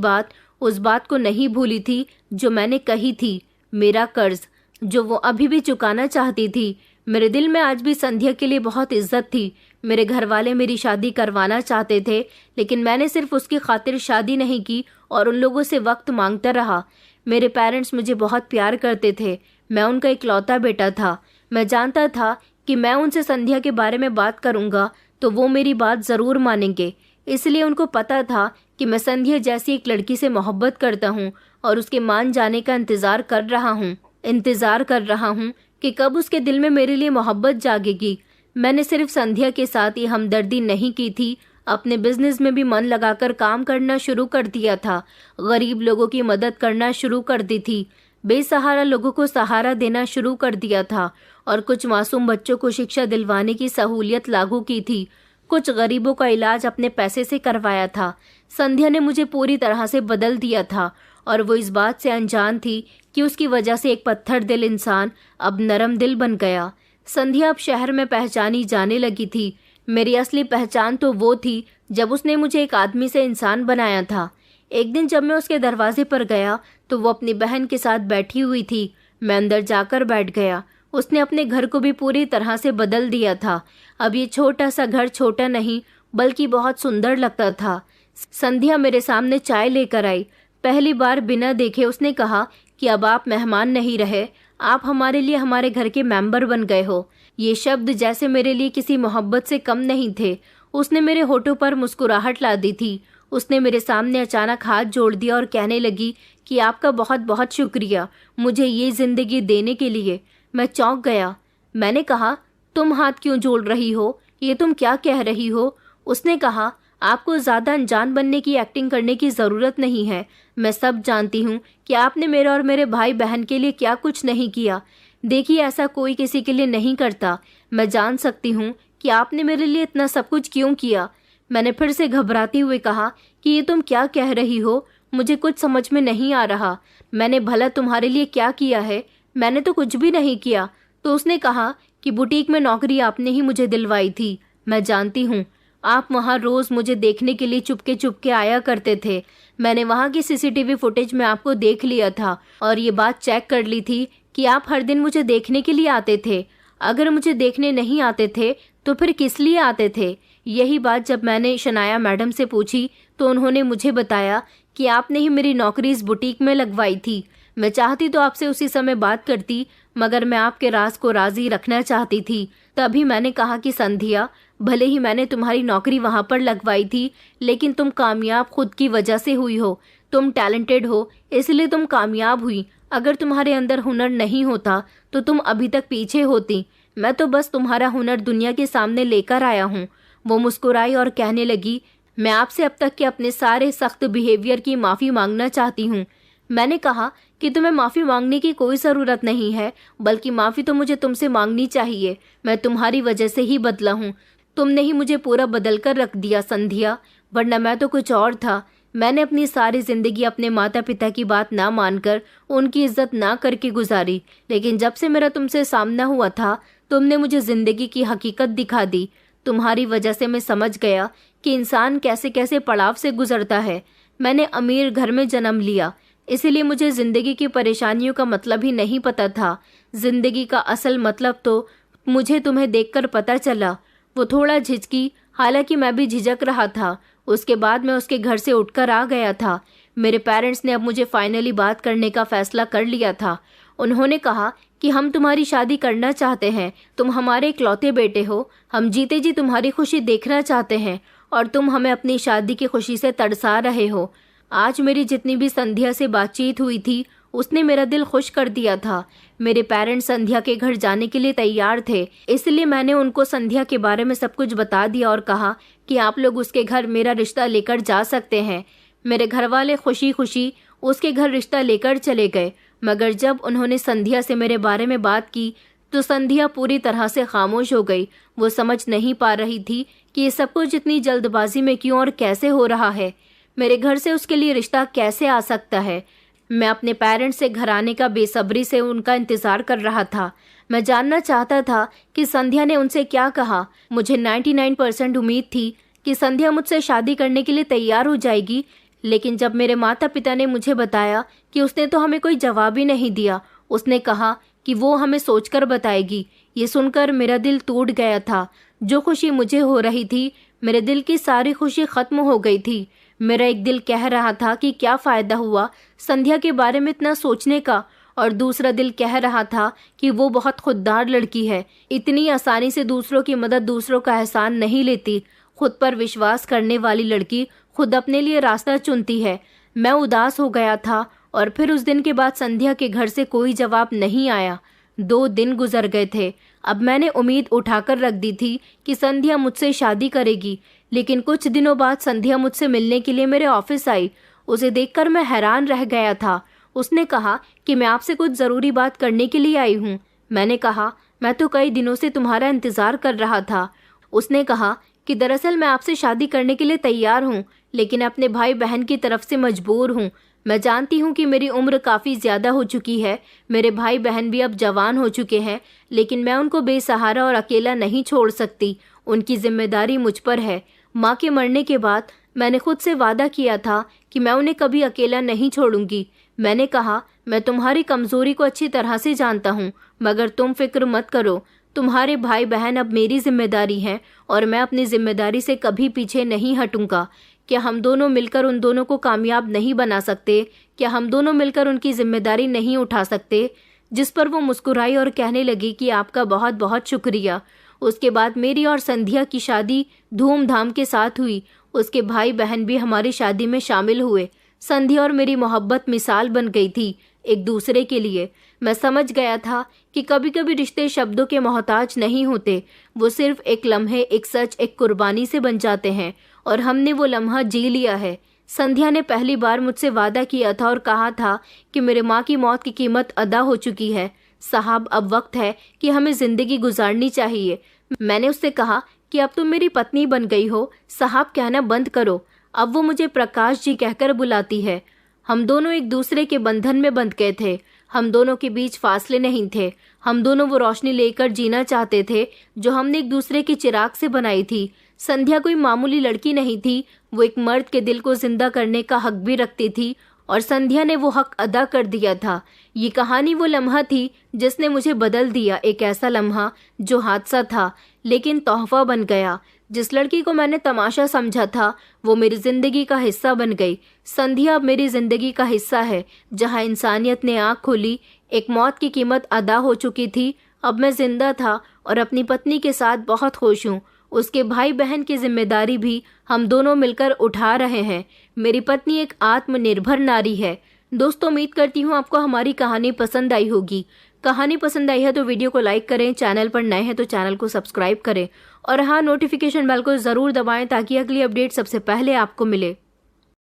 Speaker 1: उस बात को नहीं भूली थी जो मैंने कही थी, मेरा कर्ज, जो वो अभी भी चुकाना चाहती थी। मेरे दिल में आज भी संध्या के लिए बहुत इज्जत थी। मेरे घर वाले मेरी शादी करवाना चाहते थे, लेकिन मैंने सिर्फ उसकी खातिर शादी नहीं की और उन लोगों से वक्त मांगता रहा। मेरे पेरेंट्स मुझे बहुत प्यार करते थे। मैं उनका इकलौता बेटा था। मैं जानता था कि मैं उनसे संध्या के बारे में बात करूंगा तो वो मेरी बात ज़रूर मानेंगे। इसलिए उनको पता था कि मैं संध्या जैसी एक लड़की से मोहब्बत करता हूँ और उसके मान जाने का इंतज़ार कर रहा हूँ कि कब उसके दिल में मेरे लिए मोहब्बत जागेगी। मैंने सिर्फ संध्या के साथ ये हमदर्दी नहीं की थी, अपने बिजनेस में भी मन लगाकर काम करना शुरू कर दिया था। गरीब लोगों की मदद करना शुरू कर दी थी। बेसहारा लोगों को सहारा देना शुरू कर दिया था और कुछ मासूम बच्चों को शिक्षा दिलवाने की सहूलियत लागू की थी। कुछ गरीबों का इलाज अपने पैसे से करवाया था। संध्या ने मुझे पूरी तरह से बदल दिया था और वो इस बात से अनजान थी कि उसकी वजह से एक पत्थर दिल इंसान अब नरम दिल बन गया। संध्या अब शहर में पहचानी जाने लगी थी। मेरी असली पहचान तो वो थी जब उसने मुझे एक आदमी से इंसान बनाया था। एक दिन जब मैं उसके दरवाजे पर गया तो वो अपनी बहन के साथ बैठी हुई थी। मैं अंदर जाकर बैठ गया। उसने अपने घर को भी पूरी तरह से बदल दिया था। अब ये छोटा सा घर छोटा नहीं बल्कि बहुत सुंदर लगता था। संध्या मेरे सामने चाय लेकर आई। पहली बार बिना देखे उसने कहा कि अब आप मेहमान नहीं रहे, आप हमारे लिए हमारे घर के मेंबर बन गए हो। ये शब्द जैसे मेरे लिए किसी मोहब्बत से कम नहीं थे। उसने मेरे होठों पर मुस्कुराहट ला दी थी। उसने मेरे सामने अचानक हाथ जोड़ दिया और कहने लगी कि आपका बहुत बहुत शुक्रिया मुझे ये जिंदगी देने के लिए। मैं चौंक गया। मैंने कहा, तुम हाथ क्यों जोड़ रही हो, ये तुम क्या कह रही हो? उसने कहा, आपको ज़्यादा अनजान बनने की एक्टिंग करने की ज़रूरत नहीं है। मैं सब जानती हूँ कि आपने मेरे और मेरे भाई बहन के लिए क्या कुछ नहीं किया। देखिए, ऐसा कोई किसी के लिए नहीं करता। मैं जान सकती हूँ कि आपने मेरे लिए इतना सब कुछ क्यों किया। मैंने फिर से घबराते हुए कहा कि ये तुम क्या कह रही हो, मुझे कुछ समझ में नहीं आ रहा। मैंने भला तुम्हारे लिए क्या किया है? मैंने तो कुछ भी नहीं किया। तो उसने कहा कि बुटीक में नौकरी आपने ही मुझे दिलवाई थी। मैं जानती हूँ, आप वहाँ रोज़ मुझे देखने के लिए चुपके चुपके आया करते थे। मैंने वहाँ की सीसीटीवी फुटेज में आपको देख लिया था और ये बात चेक कर ली थी कि आप हर दिन मुझे देखने के लिए आते थे। अगर मुझे देखने नहीं आते थे तो फिर किस लिए आते थे? यही बात जब मैंने शनाया मैडम से पूछी तो उन्होंने मुझे बताया कि आपने ही मेरी नौकरी इस बुटीक में लगवाई थी। मैं चाहती तो आपसे उसी समय बात करती, मगर मैं आपके राज को राजी रखना चाहती थी। तभी मैंने कहा कि संध्या, भले ही मैंने तुम्हारी नौकरी वहाँ पर लगवाई थी, लेकिन तुम कामयाब खुद की वजह से हुई हो। तुम टैलेंटेड हो, इसलिए तुम कामयाब हुई। अगर तुम्हारे अंदर हुनर नहीं होता तो तुम अभी तक पीछे होती। मैं तो बस तुम्हारा हुनर दुनिया के सामने लेकर आया हूँ। वो मुस्कुराई और कहने लगी, मैं आपसे अब तक के अपने सारे सख्त बिहेवियर की माफ़ी मांगना चाहती हूँ। मैंने कहा कि तुम्हें माफ़ी मांगने की कोई ज़रूरत नहीं है, बल्कि माफ़ी तो मुझे तुमसे मांगनी चाहिए। मैं तुम्हारी वजह से ही बदला हूँ। तुमने ही मुझे पूरा बदल कर रख दिया संध्या, वरना मैं तो कुछ और था। मैंने अपनी सारी ज़िंदगी अपने माता पिता की बात ना मानकर, उनकी इज्जत ना करके गुजारी, लेकिन जब से मेरा तुमसे सामना हुआ था, तुमने मुझे ज़िंदगी की हकीकत दिखा दी। तुम्हारी वजह से मैं समझ गया कि इंसान कैसे कैसे पड़ाव से गुजरता है। मैंने अमीर घर में जन्म लिया, इसीलिए मुझे ज़िंदगी की परेशानियों का मतलब ही नहीं पता था। ज़िंदगी का असल मतलब तो मुझे तुम्हें देखकर पता चला। वो थोड़ा झिझकी, हालांकि मैं भी झिझक रहा था। उसके बाद मैं उसके घर से उठकर आ गया था। मेरे पेरेंट्स ने अब मुझे फाइनली बात करने का फैसला कर लिया था। उन्होंने कहा कि हम तुम्हारी शादी करना चाहते हैं। तुम हमारे इकलौते बेटे हो। हम जीते जी तुम्हारी खुशी देखना चाहते हैं और तुम हमें अपनी शादी की खुशी से तड़सा रहे हो। आज मेरी जितनी भी संध्या से बातचीत हुई थी, उसने मेरा दिल खुश कर दिया था। मेरे पेरेंट्स संध्या के घर जाने के लिए तैयार थे, इसलिए मैंने उनको संध्या के बारे में सब कुछ बता दिया और कहा कि आप लोग उसके घर मेरा रिश्ता लेकर जा सकते हैं। मेरे घर वाले खुशी खुशी उसके घर रिश्ता लेकर चले गए, मगर जब उन्होंने संध्या से मेरे बारे में बात की तो संध्या पूरी तरह से खामोश हो गई। वो समझ नहीं पा रही थी कि ये सब कुछ इतनी जल्दबाजी में क्यों और कैसे हो रहा है। मेरे घर से उसके लिए रिश्ता कैसे आ सकता है। मैं अपने पेरेंट्स से घर आने का बेसब्री से उनका इंतज़ार कर रहा था। मैं जानना चाहता था कि संध्या ने उनसे क्या कहा। मुझे 99% उम्मीद थी कि संध्या मुझसे शादी करने के लिए तैयार हो जाएगी, लेकिन जब मेरे माता पिता ने मुझे बताया कि उसने तो हमें कोई जवाब ही नहीं दिया। उसने कहा कि वो हमें सोचकर बताएगी। ये सुनकर मेरा दिल टूट गया था। जो खुशी मुझे हो रही थी, मेरे दिल की सारी खुशी खत्म हो गई थी। मेरा एक दिल कह रहा था कि क्या फ़ायदा हुआ संध्या के बारे में इतना सोचने का, और दूसरा दिल कह रहा था कि वो बहुत खुददार लड़की है। इतनी आसानी से दूसरों की मदद, दूसरों का एहसान नहीं लेती। खुद पर विश्वास करने वाली लड़की खुद अपने लिए रास्ता चुनती है। मैं उदास हो गया था और फिर उस दिन के बाद संध्या के घर से कोई जवाब नहीं आया। 2 दिन गुजर गए थे। अब मैंने उम्मीद उठाकर रख दी थी कि संध्या मुझसे शादी करेगी, लेकिन कुछ दिनों बाद संध्या मुझसे मिलने के लिए मेरे ऑफिस आई। उसे देखकर मैं हैरान रह गया था। उसने कहा कि मैं आपसे कुछ ज़रूरी बात करने के लिए आई हूँ। मैंने कहा, मैं तो कई दिनों से तुम्हारा इंतज़ार कर रहा था। उसने कहा कि दरअसल मैं आपसे शादी करने के लिए तैयार हूँ, लेकिन अपने भाई बहन की तरफ से मजबूर हूँ। मैं जानती हूँ कि मेरी उम्र काफ़ी ज़्यादा हो चुकी है, मेरे भाई बहन भी अब जवान हो चुके हैं, लेकिन मैं उनको बेसहारा और अकेला नहीं छोड़ सकती। उनकी जिम्मेदारी मुझ पर है। माँ के मरने के बाद मैंने खुद से वादा किया था कि मैं उन्हें कभी अकेला नहीं छोड़ूंगी। मैंने कहा, मैं तुम्हारी कमज़ोरी को अच्छी तरह से जानता हूँ, मगर तुम फिक्र मत करो। तुम्हारे भाई बहन अब मेरी जिम्मेदारी हैं और मैं अपनी जिम्मेदारी से कभी पीछे नहीं हटूंगा। क्या हम दोनों मिलकर उन दोनों को कामयाब नहीं बना सकते? क्या हम दोनों मिलकर उनकी जिम्मेदारी नहीं उठा सकते? जिस पर वो मुस्कुराई और कहने लगी कि आपका बहुत बहुत शुक्रिया। उसके बाद मेरी और संध्या की शादी धूमधाम के साथ हुई। उसके भाई बहन भी हमारी शादी में शामिल हुए। संध्या और मेरी मोहब्बत मिसाल बन गई थी एक दूसरे के लिए। मैं समझ गया था कि कभी कभी रिश्ते शब्दों के मोहताज नहीं होते, वो सिर्फ एक लम्हे, एक सच, एक कुर्बानी से बन जाते हैं, और हमने वो लम्हा जी लिया है। संध्या ने पहली बार मुझसे वादा किया था और कहा था कि मेरे माँ की मौत की कीमत अदा हो चुकी है। साहब, अब वक्त है कि हमें जिंदगी गुजारनी चाहिए। मैंने उससे कहा कि अब तुम मेरी पत्नी बन गई हो, साहब कहना बंद करो। अब वो मुझे प्रकाश जी कहकर बुलाती है। हम दोनों एक दूसरे के बंधन में बंध गए थे। हम दोनों के बीच फासले नहीं थे। हम दोनों वो रोशनी लेकर जीना चाहते थे जो हमने एक दूसरे के चिराग से बनाई थी। संध्या कोई मामूली लड़की नहीं थी, वो एक मर्द के दिल को जिंदा करने का हक भी रखती थी, और संध्या ने वो हक अदा कर दिया था। ये कहानी वो लम्हा थी जिसने मुझे बदल दिया। एक ऐसा लम्हा जो हादसा था लेकिन तोहफा बन गया। जिस लड़की को मैंने तमाशा समझा था, वो मेरी जिंदगी का हिस्सा बन गई। संध्या अब मेरी जिंदगी का हिस्सा है। जहाँ इंसानियत ने आँख खोली, एक मौत की कीमत अदा हो चुकी थी। अब मैं जिंदा था और अपनी पत्नी के साथ बहुत खुश हूँ। उसके भाई बहन की जिम्मेदारी भी हम दोनों मिलकर उठा रहे हैं। मेरी पत्नी एक आत्मनिर्भर नारी है। दोस्तों, उम्मीद करती हूँ आपको हमारी कहानी पसंद आई होगी। कहानी पसंद आई है तो वीडियो को लाइक करें, चैनल पर नए हैं तो चैनल को सब्सक्राइब करें, और हाँ, नोटिफिकेशन बेल को ज़रूर दबाएं ताकि अगली अपडेट सबसे पहले आपको मिले।